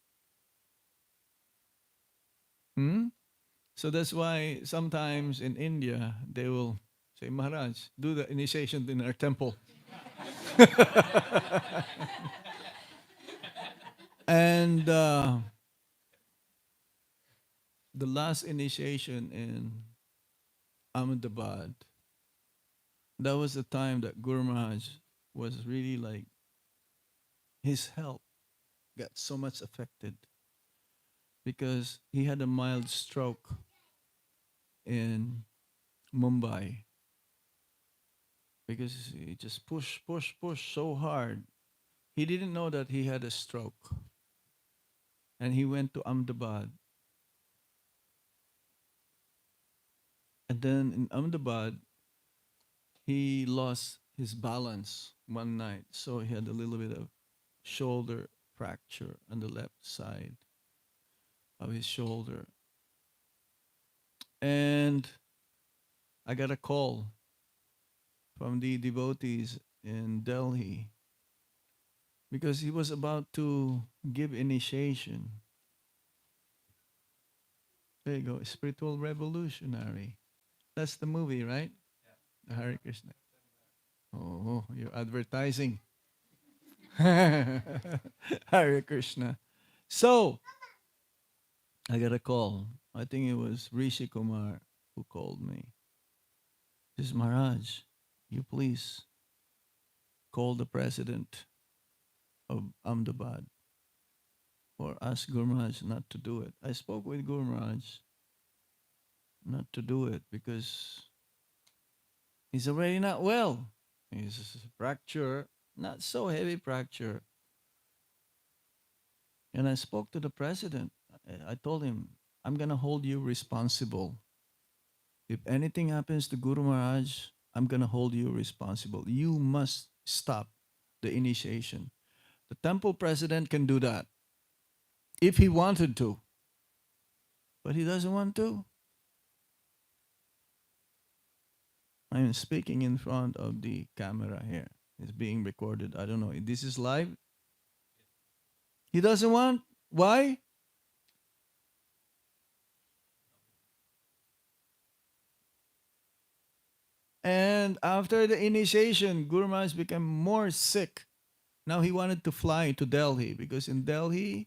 Hmm? So that's why sometimes in India they will say, Maharaj, do the initiation in our temple. And the last initiation in Ahmedabad, that was the time that Guru Maharaj was really like, his health got so much affected. because he had a mild stroke in Mumbai because he just push so hard. He didn't know that he had a stroke, and he went to Ahmedabad. And then in Ahmedabad, he lost his balance one night, so he had a little bit of shoulder fracture on the left side of his shoulder. And I got a call from the devotees in Delhi because he was about to give initiation. There you go, spiritual revolutionary. That's the movie, right? Hare Krishna. Oh, you're advertising. Hare Krishna. So I got a call. I think it was Rishi Kumar who called me. This is Maharaj. You please call the president of Ahmedabad or ask Guru Maharaj not to do it. I spoke with Guru Maharaj not to do it because he's already not well. He's a fracture, not so heavy fracture. And I spoke to the president. I told him, I'm going to hold you responsible. If anything happens to Guru Maharaj, I'm going to hold you responsible. You must stop the initiation. The temple president can do that if he wanted to, but he doesn't want to. I'm speaking in front of the camera here. It's being recorded. I don't know. This is live. He doesn't want. Why? And after the initiation, Guru Maharaj became more sick. Now he wanted to fly to Delhi because in Delhi,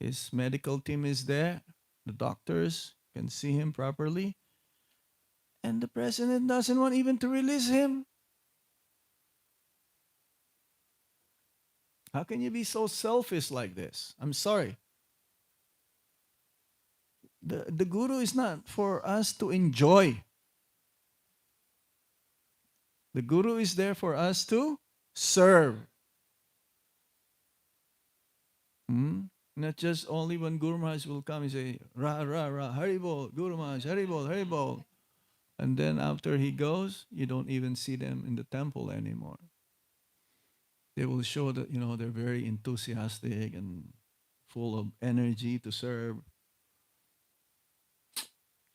his medical team is there. The doctors can see him properly. And the president doesn't want even to release him. How can you be so selfish like this? I'm sorry. The guru is not for us to enjoy. The guru is there for us to serve. Hmm? Not just only when Guru Maharaj will come and say, Ra, Ra, Ra, Haribol, Guru Maharaj, Haribol, Haribol. And then after he goes, you don't even see them in the temple anymore. They will show that, they're very enthusiastic and full of energy to serve.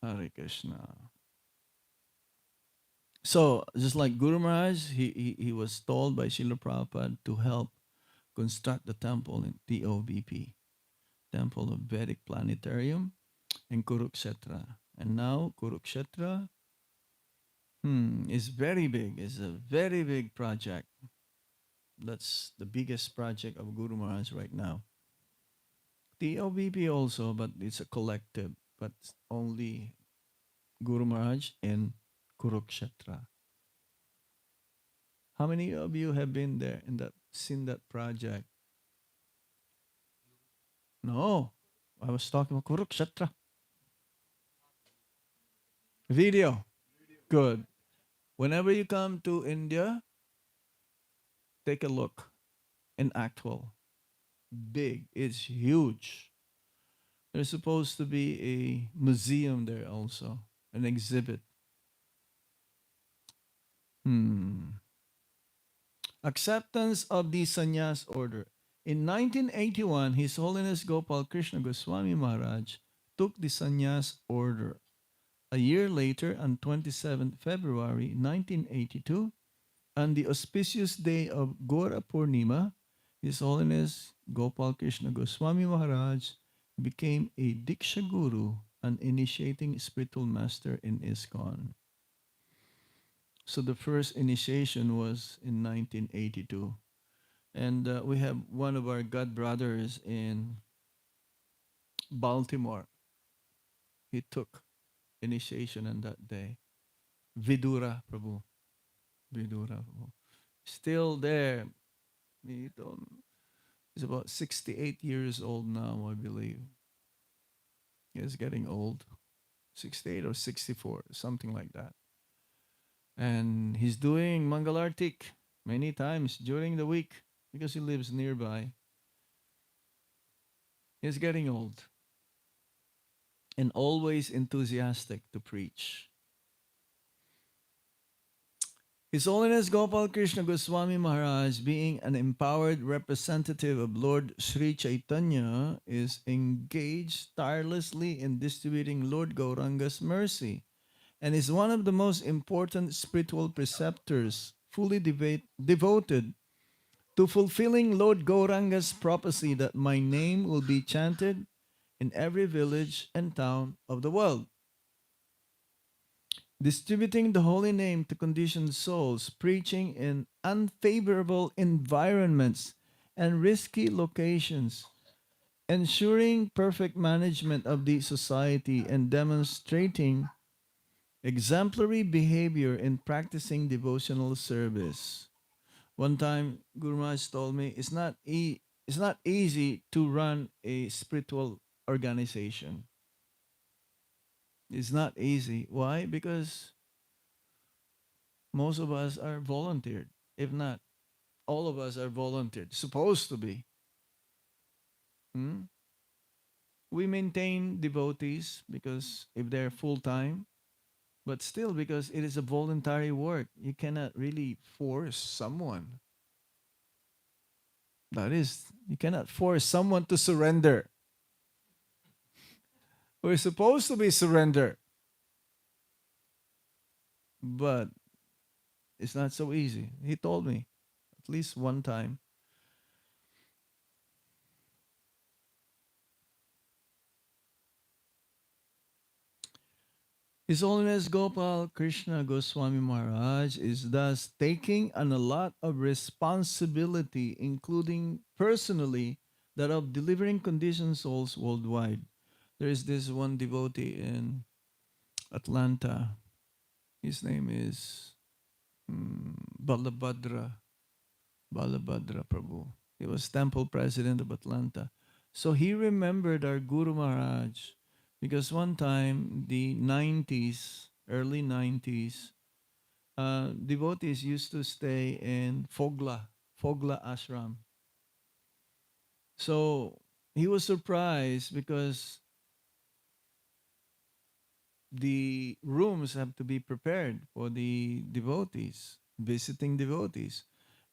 Hare Krishna. So, just like Guru Maharaj, he was told by Srila Prabhupada to help construct the temple in TOVP, Temple of Vedic Planetarium, in Kurukshetra. And now Kurukshetra is very big. It's a very big project. That's the biggest project of Guru Maharaj right now. TOVP also, but it's a collective, but only Guru Maharaj in Kurukshetra. How many of you have been there and seen that project? No, I was talking about Kurukshetra video. Good. Whenever you come to India, take a look in actual. Big. It's huge. There's supposed to be a museum there also, an exhibit. Hmm. Acceptance of the sannyas order. In 1981, His Holiness Gopal Krishna Goswami Maharaj took the sannyas order. A year later, on 27th February 1982, on the auspicious day of Gora Purnima, His Holiness Gopal Krishna Goswami Maharaj became a Diksha Guru, an initiating spiritual master in ISKCON. So the first initiation was in 1982. And we have one of our God brothers in Baltimore. He took initiation on that day. Vidura Prabhu. Vidura Prabhu. Still there. He told me he's about 68 years old now, I believe. He's getting old, 68 or 64, something like that. And he's doing Mangalartik many times during the week because he lives nearby. He's getting old and always enthusiastic to preach. His Holiness Gopal Krishna Goswami Maharaj, being an empowered representative of Lord Sri Chaitanya, is engaged tirelessly in distributing Lord Gauranga's mercy and is one of the most important spiritual preceptors, fully devoted to fulfilling Lord Gauranga's prophecy that my name will be chanted in every village and town of the world. Distributing the holy name to conditioned souls, preaching in unfavorable environments and risky locations, ensuring perfect management of the society, and demonstrating exemplary behavior in practicing devotional service. One time, Guru Maharaj told me it's not easy to run a spiritual organization. It's not easy. Why? Because most of us are volunteered. If not, all of us are volunteered. Supposed to be. Hmm? We maintain devotees because if they're full time, but still because it is a voluntary work, you cannot really force someone. That is, you cannot force someone to surrender. We're supposed to be surrender, but it's not so easy. He told me at least one time. His Holiness Gopal Krishna Goswami Maharaj is thus taking on a lot of responsibility, including personally that of delivering conditioned souls worldwide. There is this one devotee in Atlanta. His name is Balabhadra. Balabhadra Prabhu. He was temple president of Atlanta. So he remembered our Guru Maharaj because one time, the 90s, early 90s, devotees used to stay in Fogla Ashram. So he was surprised because the rooms have to be prepared for the devotees, visiting devotees.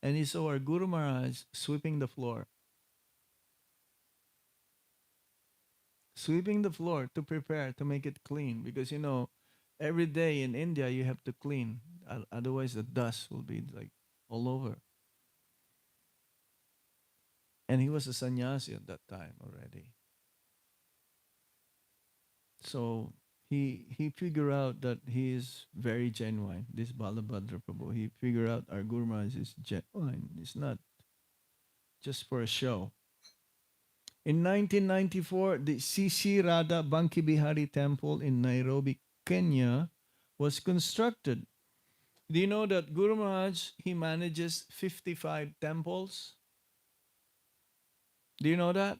And he saw our Guru Maharaj sweeping the floor to prepare to make it clean because every day in India you have to clean, otherwise the dust will be like all over. And he was a sannyasi at that time already. So he figured out that he is very genuine. This Balabhadra Prabhu, he figured out our Guru Maharaj is genuine. It's not just for a show. In 1994, the Sisi Radha Banki Bihari Temple in Nairobi, Kenya, was constructed. Do you know that Guru Maharaj, he manages 55 temples? Do you know that?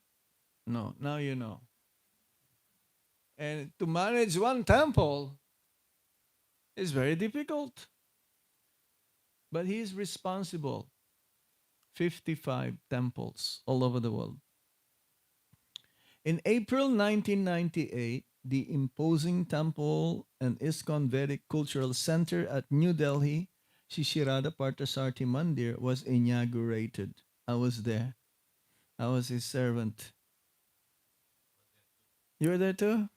No, now you know. And to manage one temple is very difficult. But he is responsible. 55 temples all over the world. In April 1998, the imposing temple and ISKCON Vedic Cultural Center at New Delhi, Shishirada Parthasarthi Mandir, was inaugurated. I was there. I was his servant. You were there too?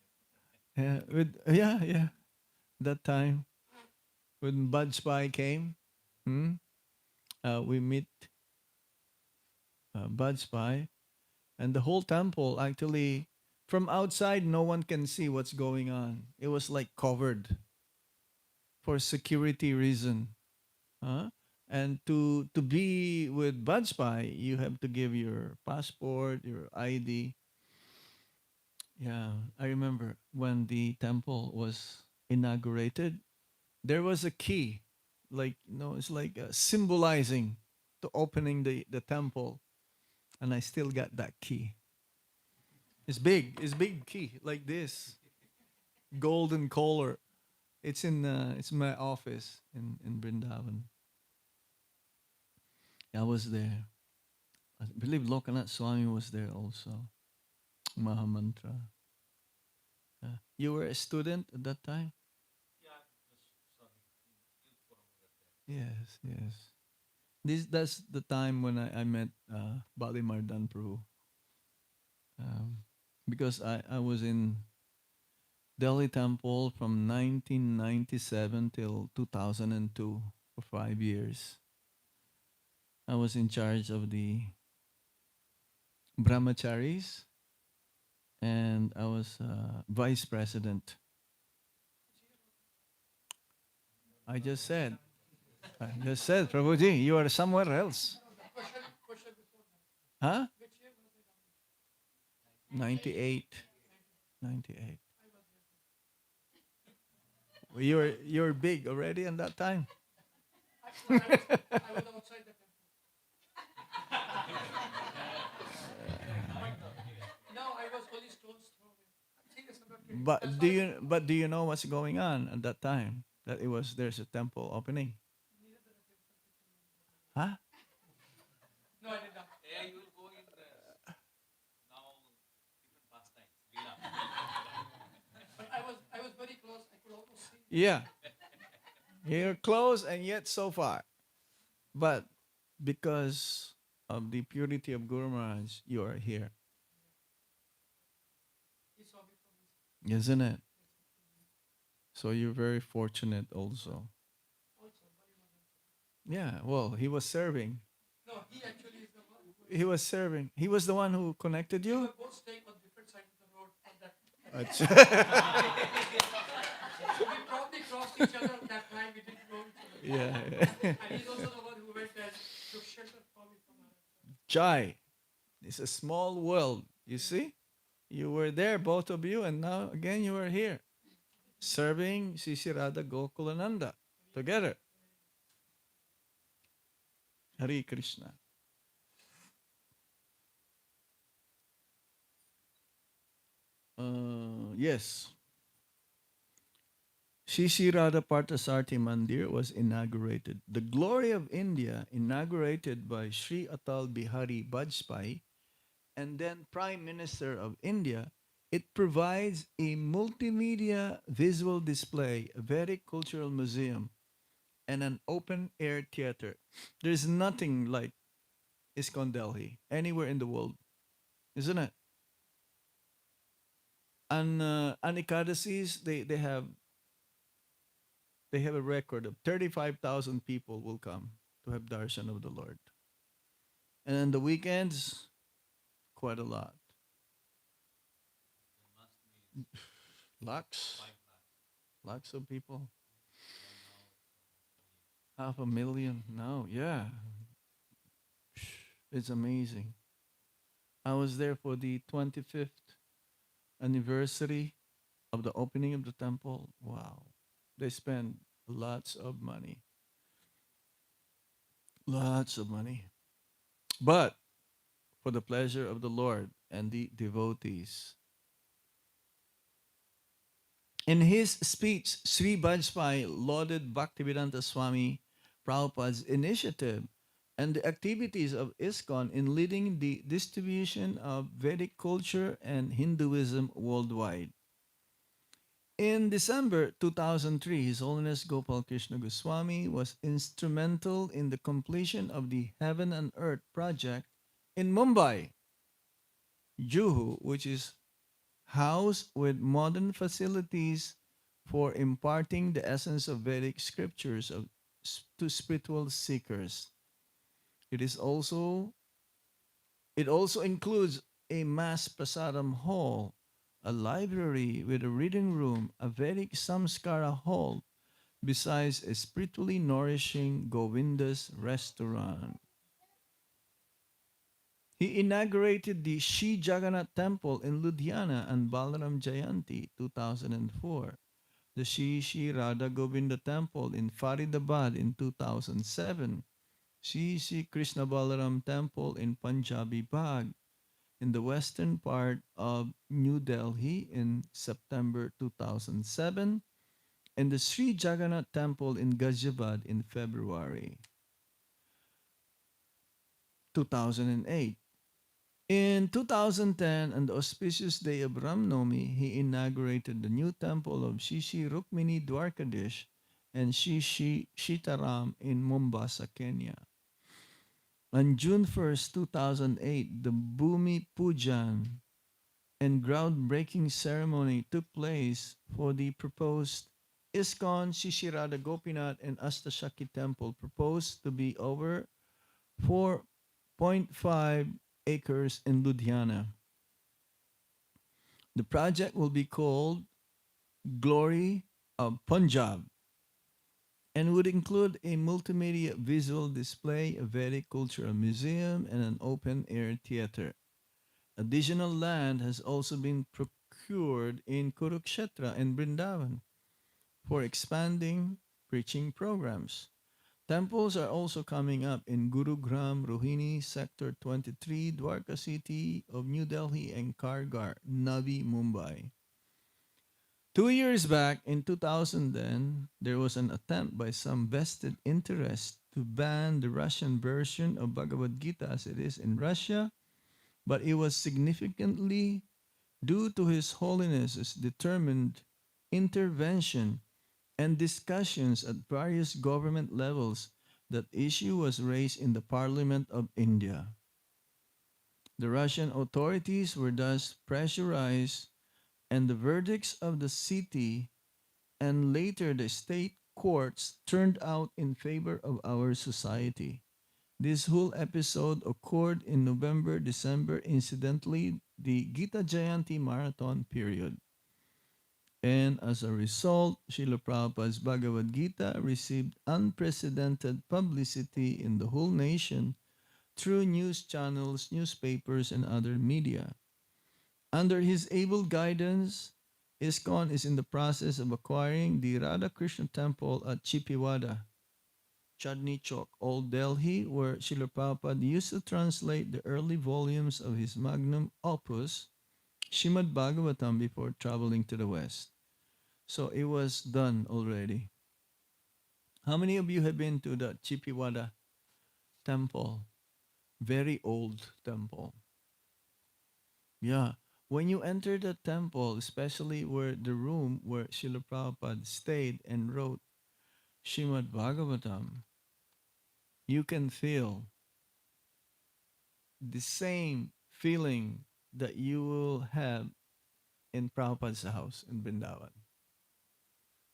Yeah. That time when Bajpai came, we meet Bajpai, and the whole temple actually, from outside, no one can see what's going on. It was like covered for security reason. Huh? And to be with Bajpai, you have to give your passport, your ID. Yeah, I remember when the temple was inaugurated, there was a key, like it's like symbolizing to opening the temple, and I still got that key. It's big. It's big key like this, golden color. It's in my office in Brindavan. I was there. I believe Lokanath Swami was there also. Mahamantra. You were a student at that time? Yes, yes. That's the time when I met Bali Mardan Prabhu. Um, because I was in Delhi Temple from 1997 till 2002 for 5 years. I was in charge of the brahmacharis and I was vice president. I just said, Prabhuji, you are somewhere else. Huh? 98. 98. You're big already in that time. But do you know what's going on at that time? That there's a temple opening. Huh? Yeah. You're close and yet so far. But because of the purity of Guru Maharaj, you are here. Isn't it? So you're very fortunate also. Yeah, well, he was serving. He was serving. He was the one who connected you? Achha. Yeah. Yeah. Jai. It's a small world. You see? You were there, both of you, and now again you are here. Serving Sisi Radha Gokulananda together. Hare Krishna. Yes. Sisi Radha Parthasarthi Mandir was inaugurated. The Glory of India, inaugurated by Sri Atal Bihari Vajpayee, and then Prime Minister of India, it provides a multimedia visual display, a Vedic cultural museum, and an open air theater. There's nothing like ISKCON Delhi anywhere in the world, isn't it? And Anikadasis, they have a record of 35,000 people will come to have darshan of the Lord. And on the weekends, quite a lot. Lakhs, lakhs of people. 500,000 now, yeah. It's amazing. I was there for the 25th anniversary of the opening of the temple. Wow. They spend lots of money. Lots of money. But for the pleasure of the Lord and the devotees. In his speech, Sri Vajpayee lauded Bhaktivedanta Swami Prabhupada's initiative and the activities of ISKCON in leading the distribution of Vedic culture and Hinduism worldwide. In December 2003, His Holiness Gopal Krishna Goswami was instrumental in the completion of the Heaven and Earth project in Mumbai, Juhu, which is housed with modern facilities for imparting the essence of Vedic scriptures to spiritual seekers. It is also it also includes a mass prasadam hall, a library with a reading room, a Vedic samskara hall, besides a spiritually nourishing Govinda's restaurant. He inaugurated the Shri Jagannath Temple in Ludhiana and Balaram Jayanti 2004, the Shri Radha Govinda Temple in Faridabad in 2007, Shri Krishna Balaram Temple in Punjabi Bagh, in the western part of New Delhi in September 2007, and the Sri Jagannath Temple in Ghaziabad in February 2008. In 2010, on the auspicious day of Ramnami, he inaugurated the new temple of Shishi Rukmini Dwarkadish and Shishi Shitaram in Mombasa, Kenya. On June 1st, 2008, the Bhumi Pujan and groundbreaking ceremony took place for the proposed ISKCON Shishirada Gopinath and Astashaki temple, proposed to be over 4.5 acres in Ludhiana. The project will be called Glory of Punjab and would include a multimedia visual display, a Vedic cultural museum, and an open air theater. Additional land has also been procured in Kurukshetra and Brindavan for expanding preaching programs. Temples are also coming up in Gurugram, Rohini, Sector 23, Dwarka City of New Delhi, and Kargar, Navi, Mumbai. 2 years back, in 2010, there was an attempt by some vested interest to ban the Russian version of Bhagavad Gita as it is in Russia, but it was significantly due to His Holiness's determined intervention and discussions at various government levels that issue was raised in the Parliament of India. The Russian authorities were thus pressurized, and the verdicts of the city and later the state courts turned out in favor of our society. This whole episode occurred in November, December, incidentally, the Gita Jayanti marathon period. And as a result, Srila Prabhupada's Bhagavad Gita received unprecedented publicity in the whole nation through news channels, newspapers, and other media. Under his able guidance, ISKCON is in the process of acquiring the Radha Krishna temple at Chipiwada, Chandni Chowk, Old Delhi, where Srila Prabhupada used to translate the early volumes of his magnum opus, Shrimad Bhagavatam, before traveling to the West. So it was done already. How many of you have been to the Chipiwada temple? Very old temple. Yeah. When you enter the temple, especially where the room where Srila Prabhupada stayed and wrote Shrimad Bhagavatam, you can feel the same feeling that you will have in Prabhupada's house in Vrindavan.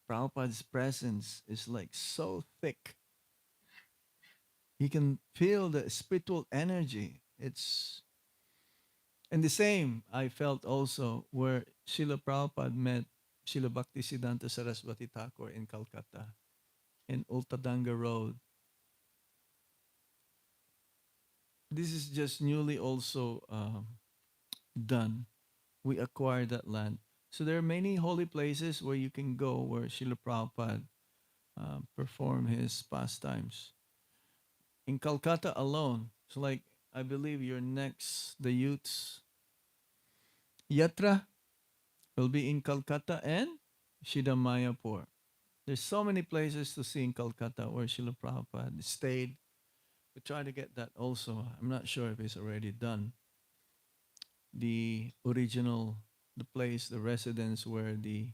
Prabhupada's presence is like so thick. You can feel the spiritual energy. It's and the same I felt also where Srila Prabhupada met Srila Bhaktisiddhanta Saraswati Thakur in Calcutta, in Ultadanga Road. This is just newly also done. We acquired that land. So there are many holy places where you can go where Srila Prabhupada performed his pastimes. In Calcutta alone, so like I believe your next, the youth's Yatra will be in Calcutta and Shida There's so many places to see in Calcutta where Srila Prabhupada stayed. We try to get that also. I'm not sure if it's already done. The original, the place, the residence where the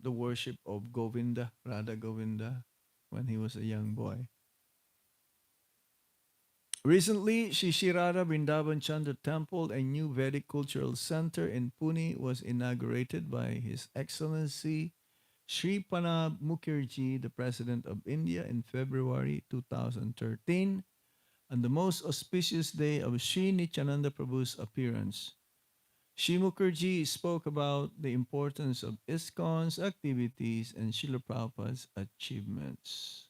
worship of Govinda, Radha Govinda, when he was a young boy. Recently, Shishirada Vrindavan Chandra Temple, a new Vedic cultural center in Pune, was inaugurated by His Excellency Sri Pranab Mukherjee, the President of India, in February 2013, on the most auspicious day of Sri Nityananda Prabhu's appearance. Sri Mukherjee spoke about the importance of ISKCON's activities and Srila Prabhupada's achievements.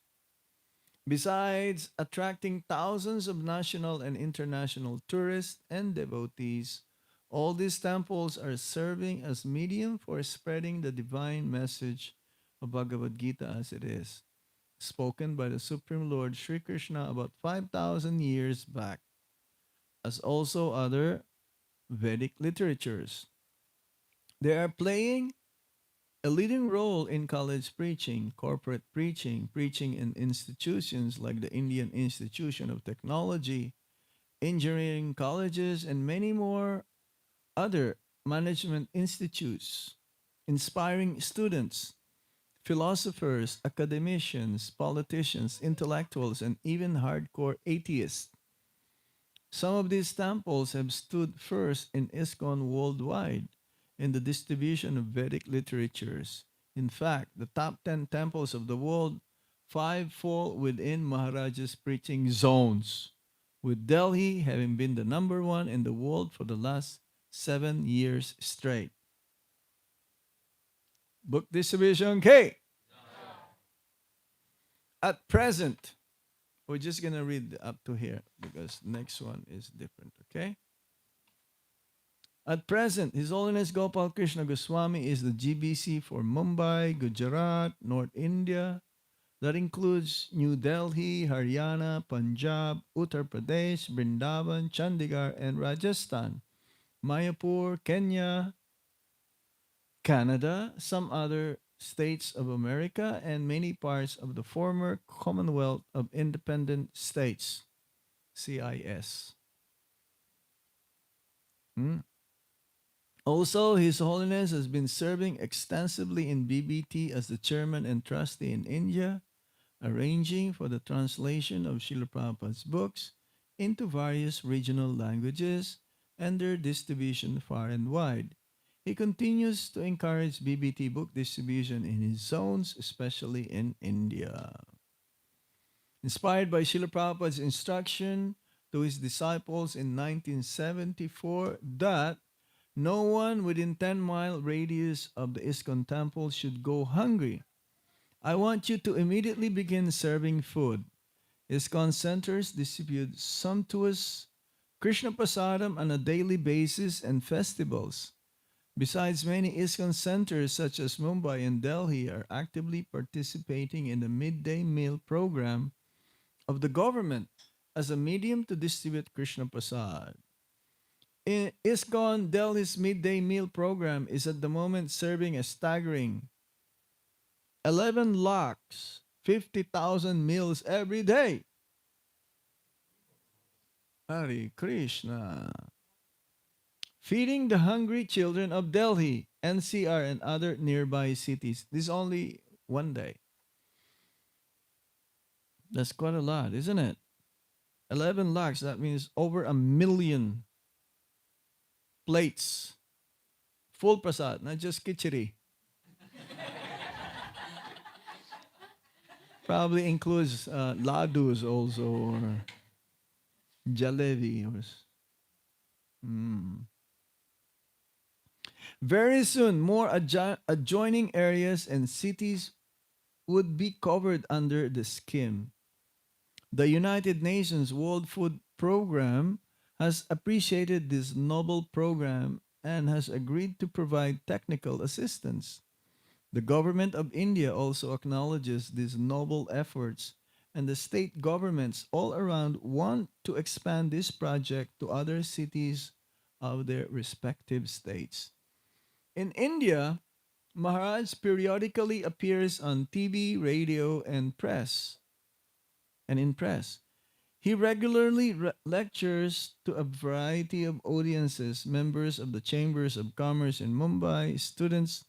Besides attracting thousands of national and international tourists and devotees, all these temples are serving as medium for spreading the divine message of Bhagavad Gita as it is, spoken by the Supreme Lord Sri Krishna about 5,000 years back. as also other Vedic literatures. They are playing a leading role in college preaching, corporate preaching, preaching in institutions like the Indian Institution of Technology, engineering colleges, and many more other management institutes, inspiring students, philosophers, academicians, politicians, intellectuals, and even hardcore atheists. Some of these temples have stood first in ISKCON worldwide in the distribution of Vedic literatures. In fact, the top 10 temples of the world, five fall within Maharaj's preaching zones, with Delhi having been the number one in the world for the last 7 years straight. Book distribution K. At present, we're just going to read up to here because next one is different, okay? At present, His Holiness Gopal Krishna Goswami is the GBC for Mumbai, Gujarat, North India. That includes New Delhi, Haryana, Punjab, Uttar Pradesh, Vrindavan, Chandigarh, and Rajasthan. Mayapur, Kenya, Canada, some other states of America, and many parts of the former Commonwealth of Independent States, CIS. Hmm. Also, His Holiness has been serving extensively in BBT as the chairman and trustee in India, arranging for the translation of Srila Prabhupada's books into various regional languages and their distribution far and wide. He continues to encourage BBT book distribution in his zones, especially in India. Inspired by Srila Prabhupada's instruction to his disciples in 1974 that no one within 10-mile radius of the ISKCON temple should go hungry, I want you to immediately begin serving food. ISKCON centers distribute sumptuous Krishna Prasadam on a daily basis and festivals. Besides, many ISKCON centers such as Mumbai and Delhi are actively participating in the midday meal program of the government as a medium to distribute Krishna Prasad. In ISKCON, Delhi's midday meal program is at the moment serving a staggering 11 lakhs, 50,000 meals every day. Hare Krishna. Feeding the hungry children of Delhi, NCR, and other nearby cities. This is only one day. That's quite a lot, isn't it? 11 lakhs, that means over a million plates. Full prasad, not just kichiri. Probably includes ladus also, or jalebi. Mm. Very soon, more adjoining areas and cities would be covered under the scheme. The United Nations World Food Program has appreciated this noble program and has agreed to provide technical assistance. The government of India also acknowledges these noble efforts, and the state governments all around want to expand this project to other cities of their respective states. In India, Maharaj periodically appears on TV, radio, and press, and in press. He regularly lectures to a variety of audiences, members of the chambers of commerce in Mumbai, students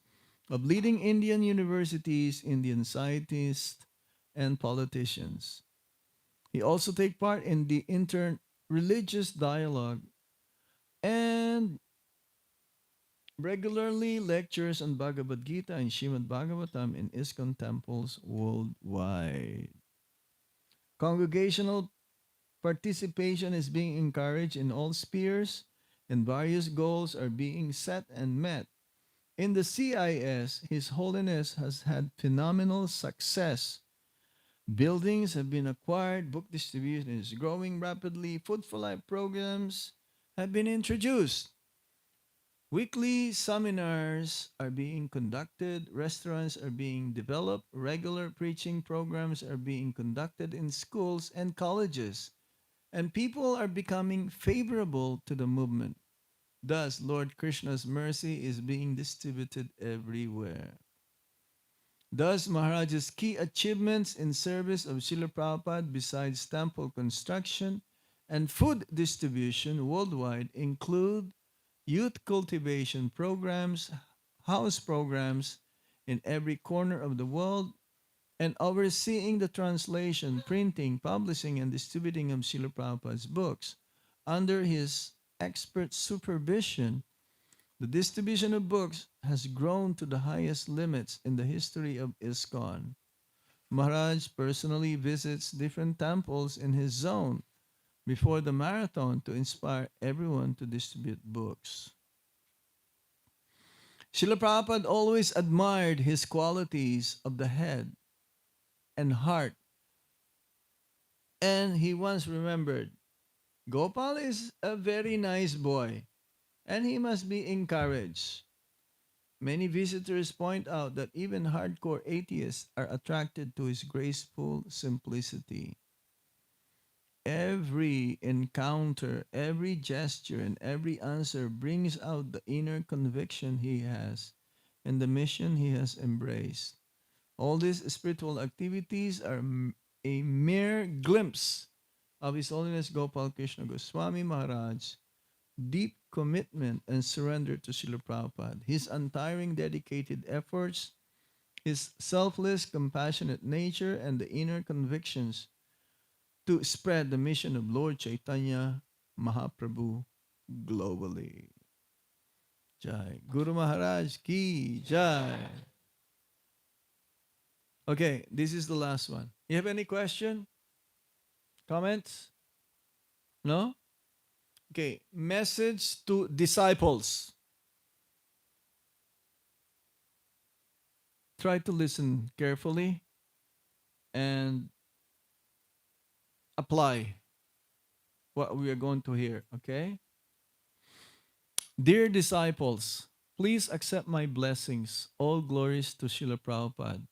of leading Indian universities, Indian scientists, and politicians. He also takes part in the inter-religious dialogue and regularly lectures on Bhagavad Gita and Shrimad Bhagavatam in ISKCON temples worldwide. Congregational participation is being encouraged in all spheres, and various goals are being set and met. In the CIS, His Holiness has had phenomenal success. Buildings have been acquired, book distribution is growing rapidly, Food for Life programs have been introduced. Weekly seminars are being conducted, restaurants are being developed, regular preaching programs are being conducted in schools and colleges. And people are becoming favorable to the movement. Thus, Lord Krishna's mercy is being distributed everywhere. Thus, Maharaj's key achievements in service of Srila Prabhupada, besides temple construction and food distribution worldwide, include youth cultivation programs, house programs in every corner of the world, and overseeing the translation, printing, publishing, and distributing of Srila Prabhupada's books. Under his expert supervision, the distribution of books has grown to the highest limits in the history of ISKCON. Maharaj personally visits different temples in his zone before the marathon to inspire everyone to distribute books. Srila Prabhupada always admired his qualities of the head and heart, and he once remembered, Gopal is a very nice boy, and he must be encouraged. Many visitors point out that even hardcore atheists are attracted to his graceful simplicity. Every encounter, every gesture, and every answer brings out the inner conviction he has and the mission he has embraced. All these spiritual activities are a mere glimpse of His Holiness Gopal Krishna Goswami Maharaj deep commitment and surrender to Srila Prabhupada, his untiring dedicated efforts, his selfless, compassionate nature, and the inner convictions to spread the mission of Lord Chaitanya Mahaprabhu globally. Jai. Guru Maharaj ki Jai. Okay, this is the last one. You have any question? Comments? No? Okay, message to disciples. Try to listen carefully and apply what we are going to hear, okay? Dear disciples, please accept my blessings. All glories to Srila Prabhupada.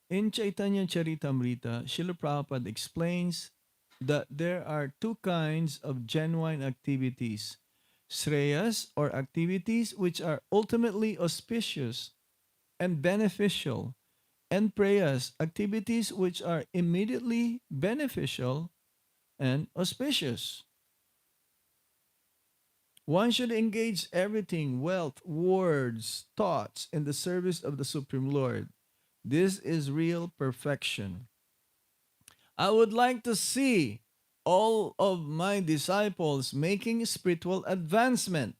In Chaitanya Charitamrita, Srila Prabhupada explains that there are two kinds of genuine activities: Shreyas, or activities which are ultimately auspicious and beneficial, and Prayas, activities which are immediately beneficial and auspicious. One should engage everything, wealth, words, thoughts, in the service of the Supreme Lord. This is real perfection. I would like to see all of my disciples making spiritual advancement.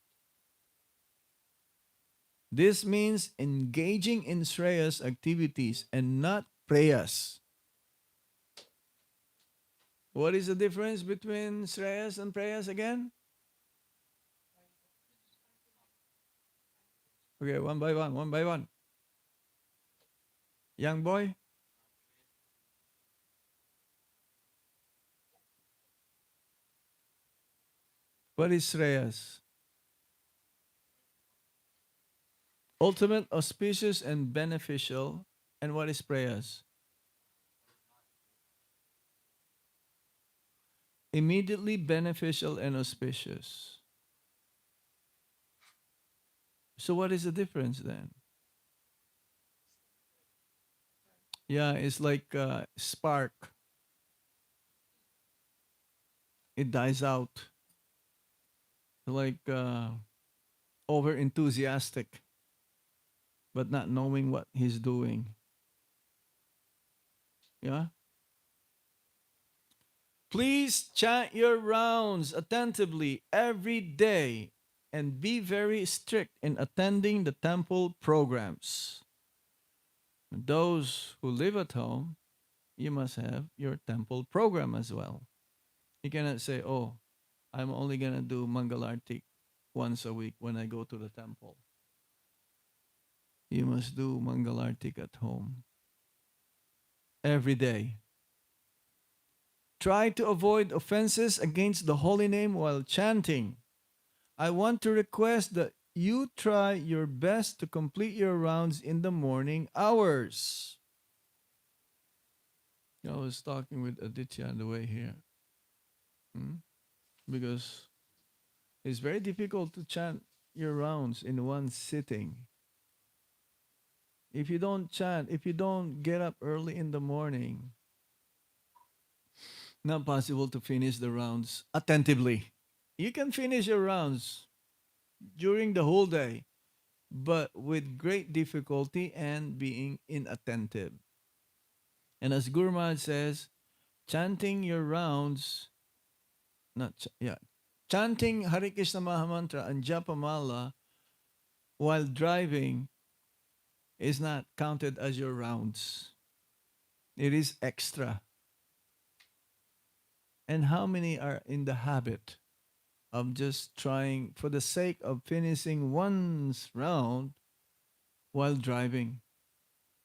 This means engaging in Shreyas activities and not prayas. What is the difference between Shreyas and prayas again? Okay, one by one, one by one. Young boy, what is Shreyas? Ultimate, auspicious, and beneficial. And what is prayas? Immediately beneficial and auspicious. So what is the difference then? Yeah, it's like spark. It dies out. Like over enthusiastic, but not knowing what he's doing. Yeah. Please chant your rounds attentively every day and be very strict in attending the temple programs. Those who live at home, you must have your temple program as well. You cannot say, oh, I'm only going to do Mangalartik once a week when I go to the temple. You must do Mangalartik at home every day. Try to avoid offenses against the holy name while chanting. I want to request that you try your best to complete your rounds in the morning hours. I was talking with Aditya on the way here. Hmm? Because it's very difficult to chant your rounds in one sitting. If you don't chant, if you don't get up early in the morning, not possible to finish the rounds attentively. You can finish your rounds during the whole day, but with great difficulty and being inattentive. And as Guru Maharaj says, chanting your rounds, not yeah, chanting Hare Krishna Mahamantra and Japamala while driving is not counted as your rounds. It is extra. And how many are in the habit of just trying for the sake of finishing one's round while driving,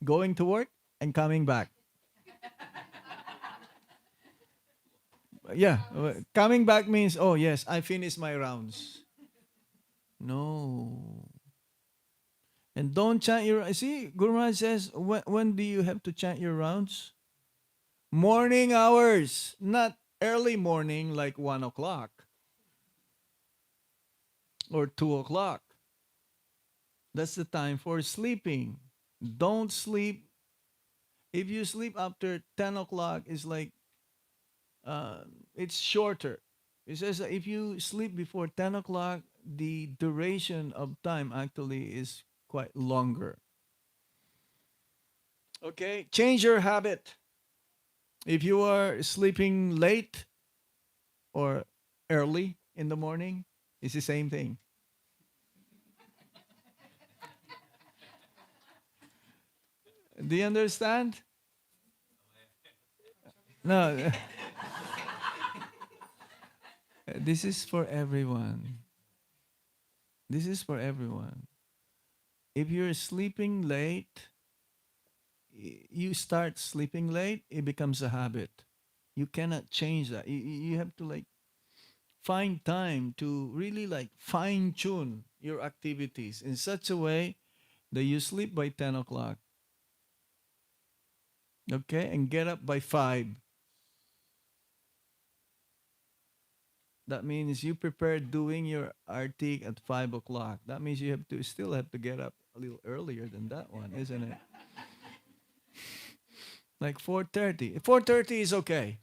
going to work and coming back? Yeah, coming back means, oh, yes, I finished my rounds. No. And don't chant your. See, Guru Maharaj says, when do you have to chant your rounds? Morning hours, not early morning like 1 o'clock or 2 o'clock. That's the time for sleeping. Don't sleep. If you sleep after 10 o'clock, it's like, uh, it's shorter. It says that if you sleep before 10 o'clock, the duration of time actually is quite longer. Okay, change your habit. If you are sleeping late or early in the morning, it's the same thing. Do you understand? No, this is for everyone. This is for everyone. If you're sleeping late, you start sleeping late, it becomes a habit. You cannot change that. You have to like find time to really like fine tune your activities in such a way that you sleep by 10 o'clock, okay, and get up by 5. That means you prepare doing your artik at 5 o'clock. That means you have to still have to get up a little earlier than that one, isn't it? Like 4:30. 4:30 is okay.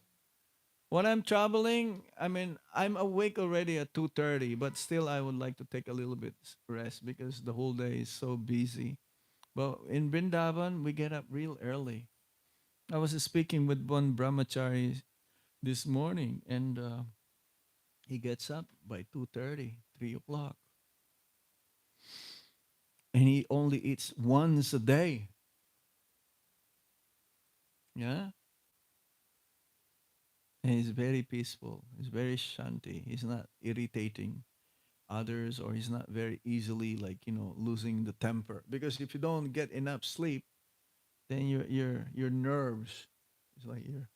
When I'm traveling, I mean, I'm awake already at 2:30, but still I would like to take a little bit rest because the whole day is so busy. But in Brindavan, we get up real early. I was speaking with one brahmachari this morning, and he gets up by 2:30, 3 o'clock, and he only eats once a day. Yeah, and he's very peaceful. He's very shanti. He's not irritating others, or he's not very easily like losing the temper. Because if you don't get enough sleep, then your nerves, it's like you're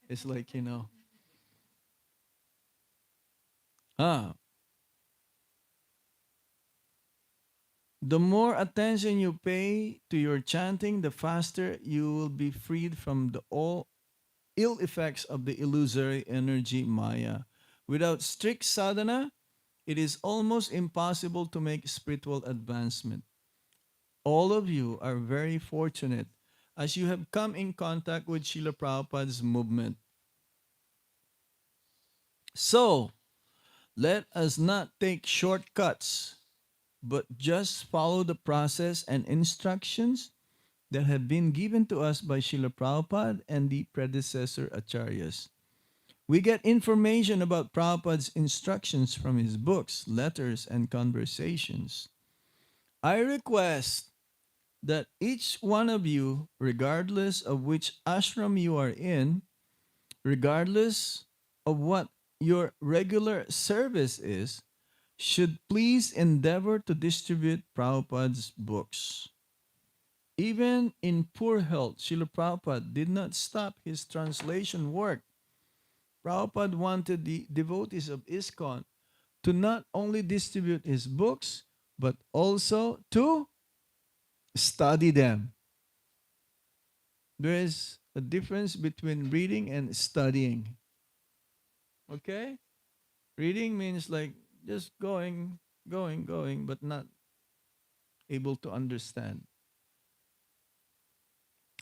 it's like ah the more attention you pay to your chanting, the faster you will be freed from the all ill effects of the illusory energy Maya. Without strict sadhana, it is almost impossible to make spiritual advancement. All of you are very fortunate as you have come in contact with Srila Prabhupada's movement. So, let us not take shortcuts, but just follow the process and instructions that have been given to us by Srila Prabhupada and the predecessor acharyas. We get information about Prabhupada's instructions from his books, letters, and conversations. I request that each one of you, regardless of which ashram you are in, regardless of what your regular service is, should please endeavor to distribute Prabhupada's books. Even in poor health, Srila Prabhupada did not stop his translation work. Prabhupada wanted the devotees of ISKCON to not only distribute his books, but also to study them. There is a difference between reading and studying. Okay? Reading means like just going, but not able to understand.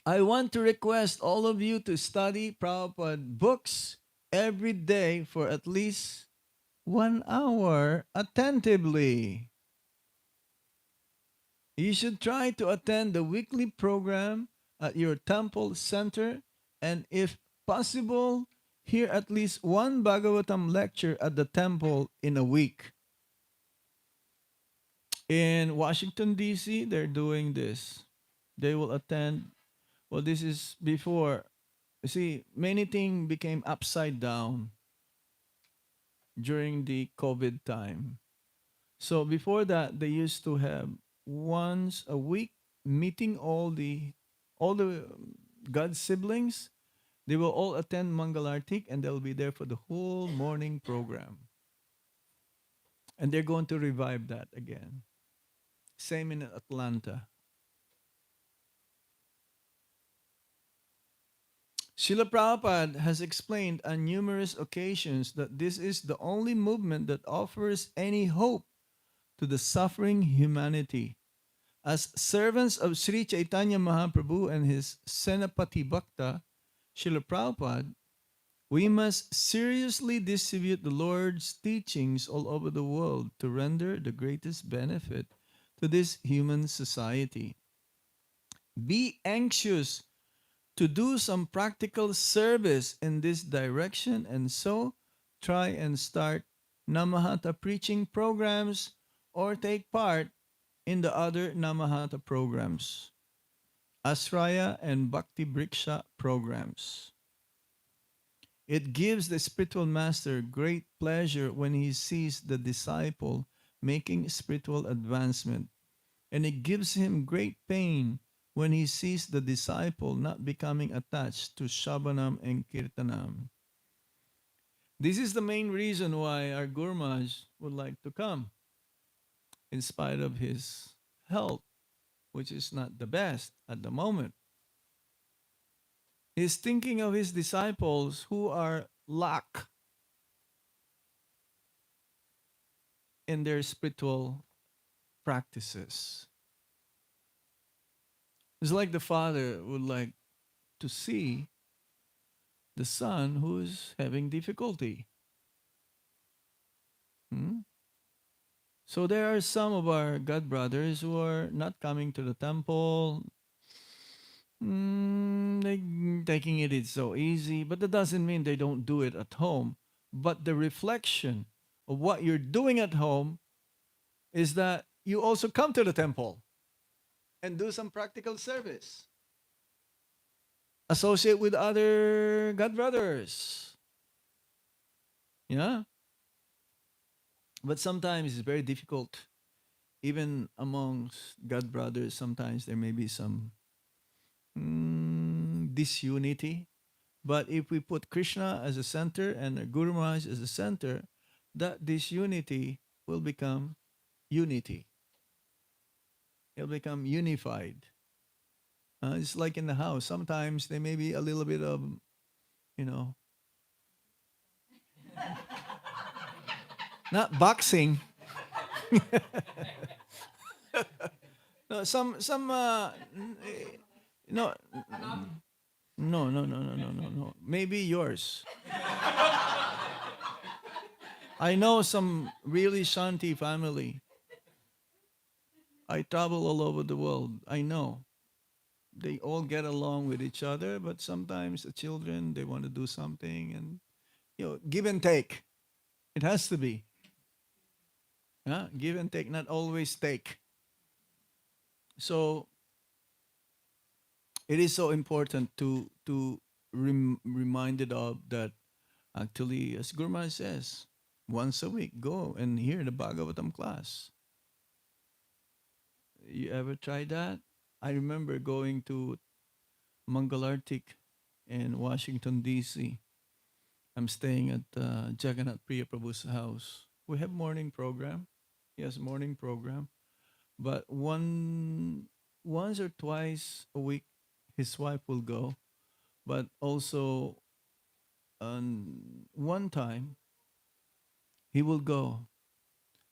I want to request all of you to study Prabhupada books every day for at least 1 hour attentively. You should try to attend the weekly program at your temple center, and if possible, hear at least one Bhagavatam lecture at the temple in a week. In Washington, D.C., they're doing this. They will attend, well, this is before. You see, many things became upside down during the COVID time. So before that, they used to have once a week meeting all the God siblings. They will all attend Mangalartik and they'll be there for the whole morning program. And they're going to revive that again. Same in Atlanta. Srila Prabhupada has explained on numerous occasions that this is the only movement that offers any hope to the suffering humanity. As servants of Sri Chaitanya Mahaprabhu and his Senapati Bhakta, Srila Prabhupada, we must seriously distribute the Lord's teachings all over the world to render the greatest benefit to this human society. Be anxious to do some practical service in this direction, and so try and start Namahata preaching programs or take part in the other Namahata programs, Asraya and Bhakti Briksha programs. It gives the spiritual master great pleasure when he sees the disciple making spiritual advancement, and it gives him great pain when he sees the disciple not becoming attached to Shabanam and Kirtanam. This is the main reason why our Gurmaj would like to come, in spite of his health, which is not the best at the moment. He's thinking of his disciples who are lack in their spiritual practices. It's like the father would like to see the son who's having difficulty. Hmm? So there are some of our God brothers who are not coming to the temple. They taking it is so easy, but that doesn't mean they don't do it at home. But the reflection of what you're doing at home is that you also come to the temple and do some practical service. Associate with other God brothers. Yeah. But sometimes it's very difficult. Even amongst God brothers, sometimes there may be some disunity. But if we put Krishna as a center and Guru Maharaj as a center, that disunity will become unity. It'll become unified. It's like in the house. Sometimes there may be a little bit of, you know, not boxing. No, no, no. Maybe yours. I know some really Shanti family. I travel all over the world. I know they all get along with each other, but sometimes the children they want to do something, and give and take. It has to be, yeah, give and take, not always take. So it is so important to reminded of that. Actually, as Gurma says, once a week go and hear the Bhagavatam class. You ever tried that? I remember going to Mangalartik in Washington D.C. I'm staying at Jagannath Priya Prabhu's house. We have morning program. Yes, morning program. But once or twice a week, his wife will go. But also And one time, he will go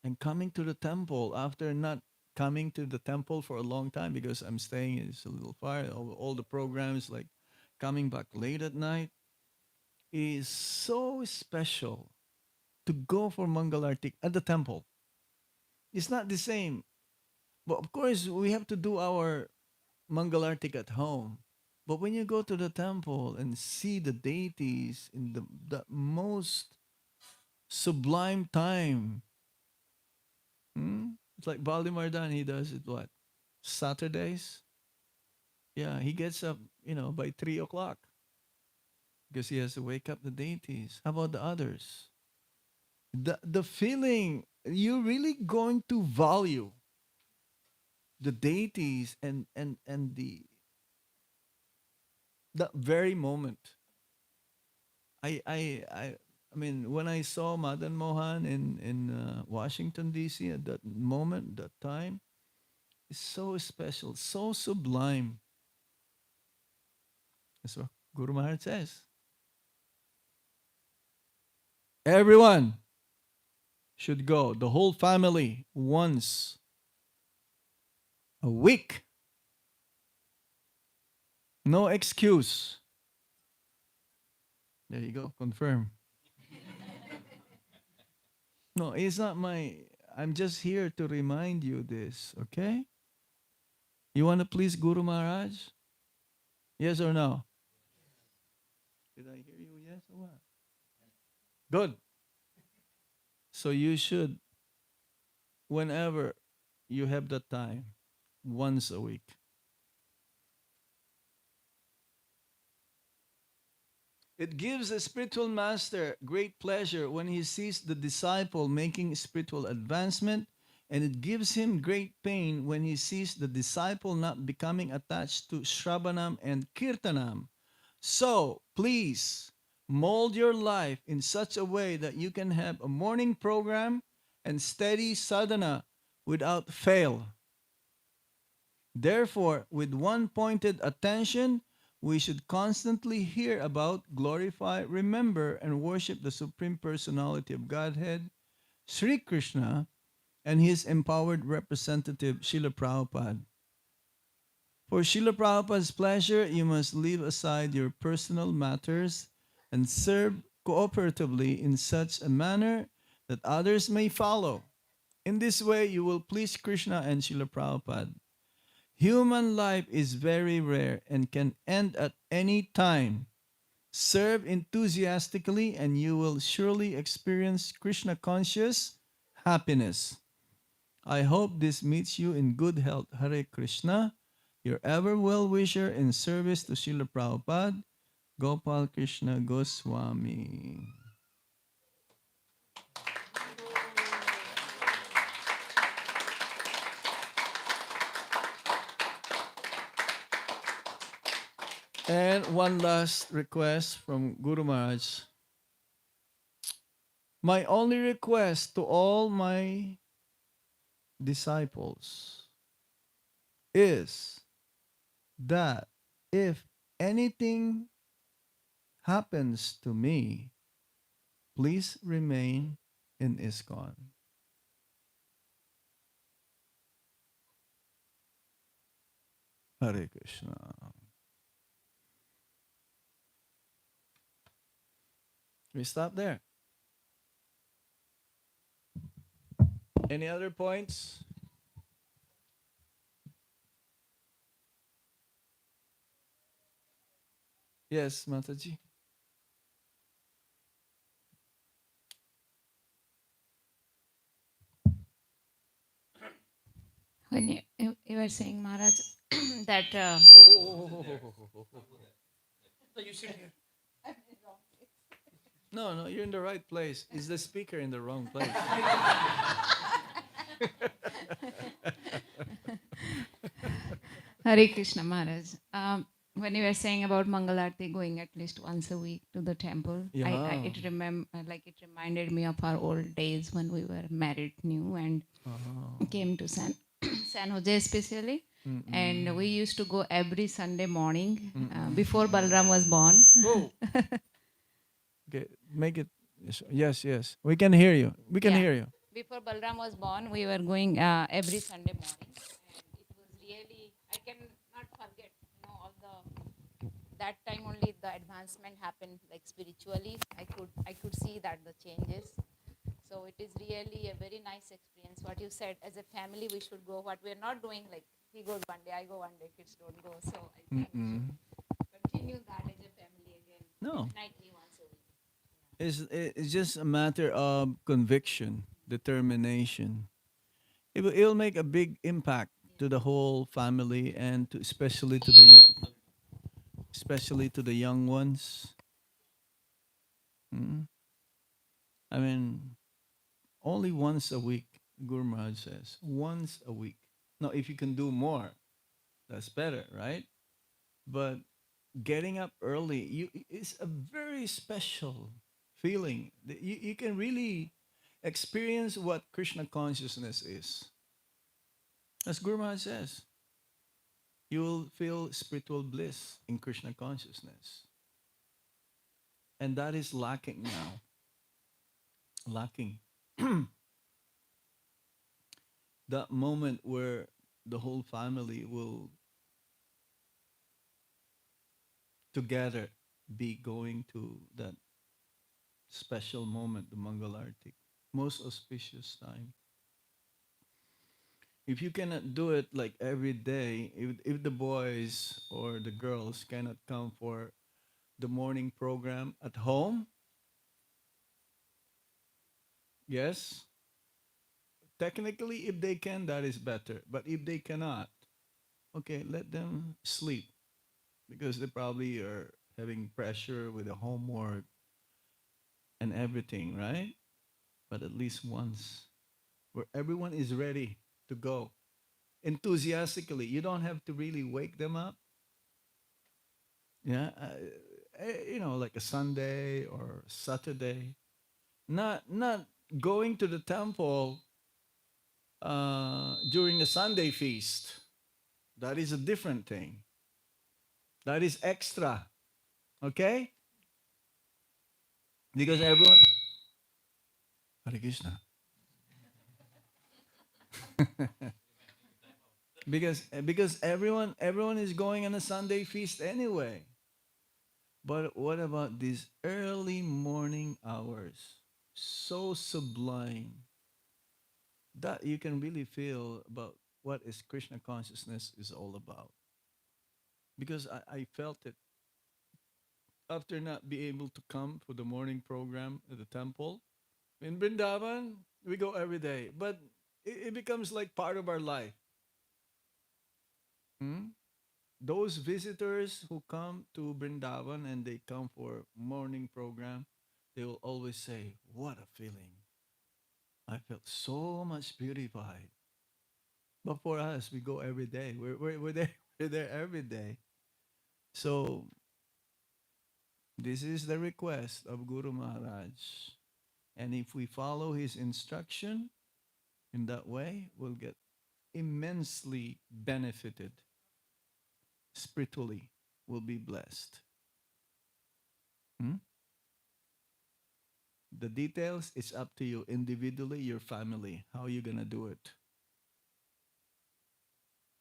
and coming to the temple after not coming to the temple for a long time because I'm staying it's a little far. All the programs like coming back late at night is so special to go for Mangalartik at the temple. It's not the same. But of course, we have to do our Mangalartik at home. But when you go to the temple and see the deities in the most sublime time, it's like Baldimardan, he does it what? Saturdays? Yeah, he gets up, by 3 o'clock because he has to wake up the deities. How about the others? The feeling you're really going to value the deities and the that very moment. I I I I mean when I saw Madan Mohan in Washington D.C. at that moment, that time, it's so special, so sublime. That's what Guru Maharaj says. Everyone should go, the whole family, once a week. No excuse. There you go, confirm. No, it's not my. I'm just here to remind you this, okay? You want to please Guru Maharaj? Yes or no? Did I hear you? Yes or what? Good. So you should, whenever you have the time, once a week. It gives a spiritual master great pleasure when he sees the disciple making spiritual advancement, and it gives him great pain when he sees the disciple not becoming attached to Shravanam and Kirtanam. So, please, mold your life in such a way that you can have a morning program and steady sadhana without fail. Therefore, with one pointed attention, we should constantly hear about, glorify, remember, and worship the Supreme Personality of Godhead, Sri Krishna, and his empowered representative, Srila Prabhupada. For Srila Prabhupada's pleasure, you must leave aside your personal matters and serve cooperatively in such a manner that others may follow. In this way, you will please Krishna and Srila Prabhupada. Human life is very rare and can end at any time. Serve enthusiastically and you will surely experience Krishna conscious happiness. I hope this meets you in good health. Hare Krishna, your ever well wisher in service to Srila Prabhupada, Gopal Krishna Goswami. And one last request from Guru Maharaj. My only request to all my disciples is that if anything happens to me, please remain in ISKCON. Hare Krishna. We stop there. Any other points? Yes, Mataji. When you were saying, Maharaj, that You sit here. No, you're in the right place. Is the speaker in the wrong place? Hare Krishna, Maharaj. When you were saying about Mangalarti going at least once a week to the temple, Yeah. it reminded me of our old days when we were married new and came to San Jose especially. And we used to go every Sunday morning before Balram was born. Oh. Okay, make it. Yes, yes. We can hear you. We can Yeah. hear you. Before Balram was born, we were going every Sunday morning, and it was really, I cannot forget, all that time only the advancement happened, like spiritually. I could see that the changes. So it is really a very nice experience. What you said, as a family, we should go. What we are not doing, like he goes one day, I go one day, kids don't go. So I think we should continue that as a family again, No, definitely once a week. it's just a matter of conviction, determination. It'll make a big impact to the whole family and to especially to the young ones. Mm. I mean, only once a week, Guru Maharaj says. Once a week. Now, if you can do more, that's better, right? But getting up early is a very special feeling. You can really experience what Krishna consciousness is. As Guru Maharaj says, you will feel spiritual bliss in Krishna consciousness. And that is lacking now. Lacking. That moment where the whole family will together be going to that special moment, the Mangalartik. Most auspicious time. If you cannot do it like every day, if the boys or the girls cannot come for the morning program at home, yes, technically, if they can, that is better. But if they cannot, okay, let them sleep because they probably are having pressure with the homework and everything, right? But at least once where everyone is ready to go enthusiastically. You don't have to really wake them up. Yeah, like a Sunday or Saturday. Not going to the temple during the Sunday feast. That is a different thing. That is extra. Okay? Because everyone Hare Krishna. Because everyone is going on a Sunday feast anyway. But what about these early morning hours? So sublime that you can really feel about what is Krishna consciousness is all about. Because I felt it after not being able to come for the morning program at the temple. In Vrindavan, we go every day, but it becomes like part of our life. Hmm? Those visitors who come to Vrindavan and they come for morning program, they will always say, "What a feeling! I felt so much beautified." But for us, we go every day. We're there. We're there every day. So this is the request of Guru Maharaj, and if we follow his instruction in that way, we'll get immensely benefited spiritually. We'll be blessed. Hmm? The details, it's up to you individually, your family, how you gonna do it.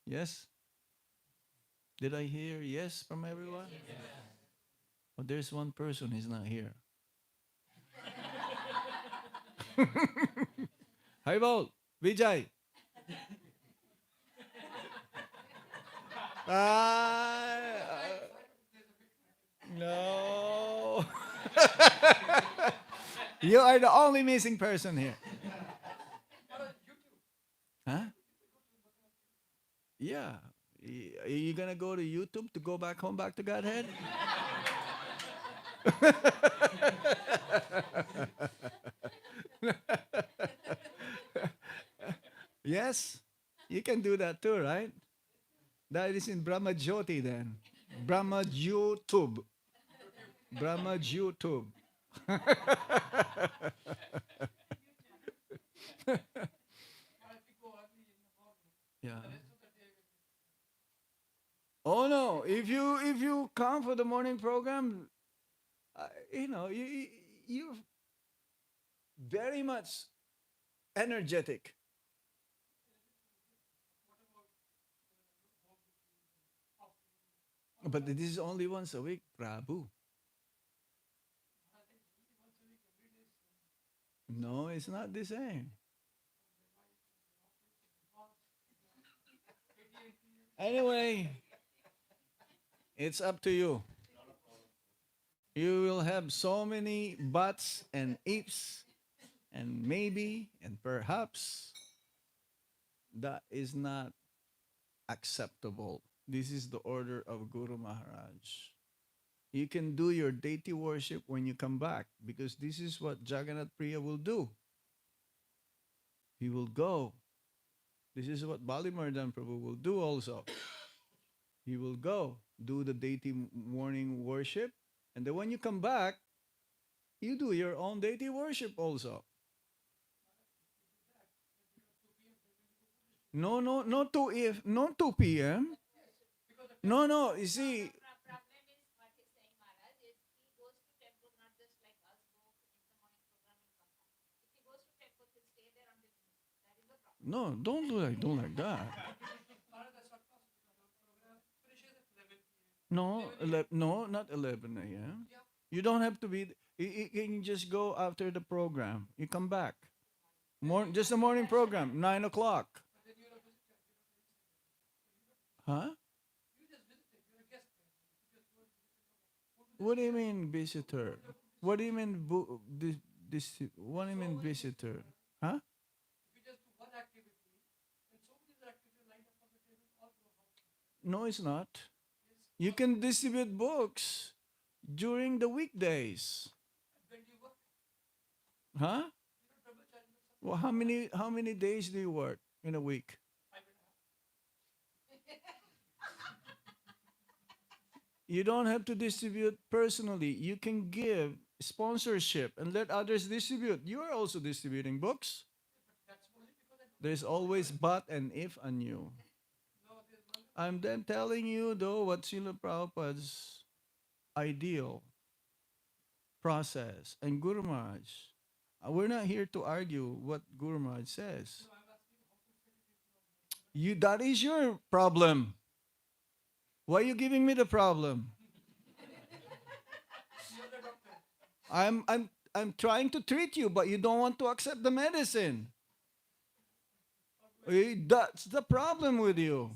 Yes? Did I hear yes from everyone? Yes. Oh, there's one person, he's not here. Haribol, Vijay. No. You are the only missing person here. Huh? Yeah. Are you gonna go to YouTube to go back home, back to Godhead? Yes, you can do that too, right? That is in Brahma Jyoti then. Brahma YouTube. Brahma YouTube. Yeah. Oh no! If you come for the morning program, you're very much energetic. But this is only once a week, Prabhu. No, it's not the same. Anyway, it's up to you. You will have so many buts and ifs and maybe and perhaps. That is not acceptable. This is the order of Guru Maharaj. You can do your deity worship when you come back because this is what Jagannath Priya will do. He will go. This is what Balimardan Prabhu will do also. He will go, do the deity morning worship, and then when you come back, you do your own deity worship also. No, no, not 2 if not 2 p.m. No, no, you see, Problem is what he's saying, Maharaj, is he goes to temple not just like us, go in the morning program and come back. If he goes to temple, he'll stay there until noon. That is the problem. no, don't like that. No, no, not 11 a.m. You don't have to be. You can just go after the program. You come back. Just the morning program, 9 o'clock. Huh? What do you mean visitor? What do you mean this? What do you mean visitor? Huh? No, it's not. You can distribute books during the weekdays. Huh? Well, how many days do you work in a week? You don't have to distribute personally. You can give sponsorship and let others distribute. You are also distributing books. There's always but and if and you. I'm then telling you though what Srila Prabhupada's ideal process and Guru Maharaj. We're not here to argue what Guru Maharaj says. That is your problem. Why are you giving me the problem? I'm trying to treat you, but you don't want to accept the medicine. That's the problem with you.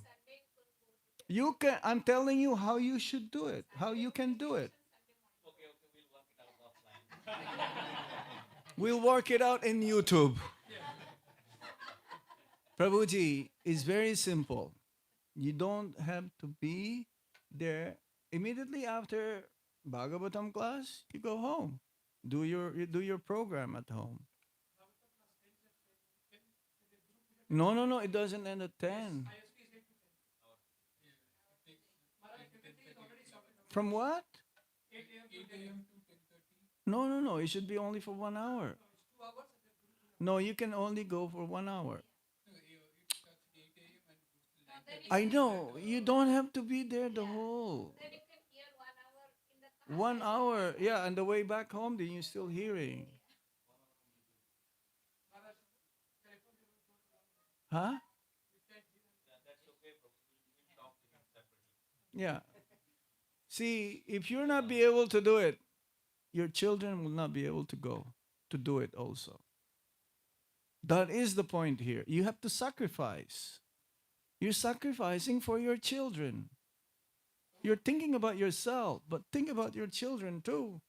I'm telling you how you should do it, how you can do it. We'll work it out in YouTube. Prabhuji is very simple. You don't have to be there immediately after Bhagavatam class. You go home. You do your program at home. No. It doesn't end at 10. From what? No. It should be only for 1 hour. No, you can only go for 1 hour. I know. You don't have to be there the whole. Then you can hear 1 hour in the car. 1 hour. Yeah, on the way back home, then you're still hearing. Huh? Yeah. See, if you're not be able to do it, your children will not be able to go to do it also. That is the point here. You have to sacrifice. You're sacrificing for your children. You're thinking about yourself, but think about your children too.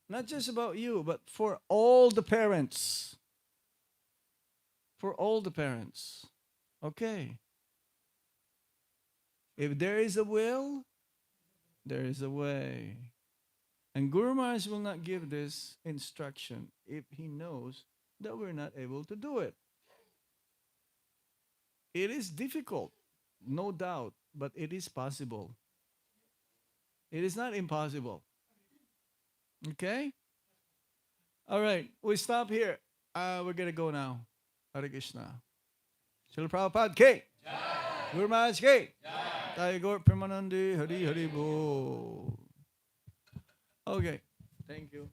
Not just about you, but for all the parents. For all the parents. Okay. If there is a will, there is a way. And Guru Maharaj will not give this instruction if he knows that we're not able to do it. It is difficult, no doubt, but it is possible. It is not impossible. Okay? All right, we stop here. We're going to go now. Hare Krishna. Srila Prabhupada Ki. Guru Maharaj Ki. Tayo Gaur Premanandi Hari Hari Bol. Okay. Thank you.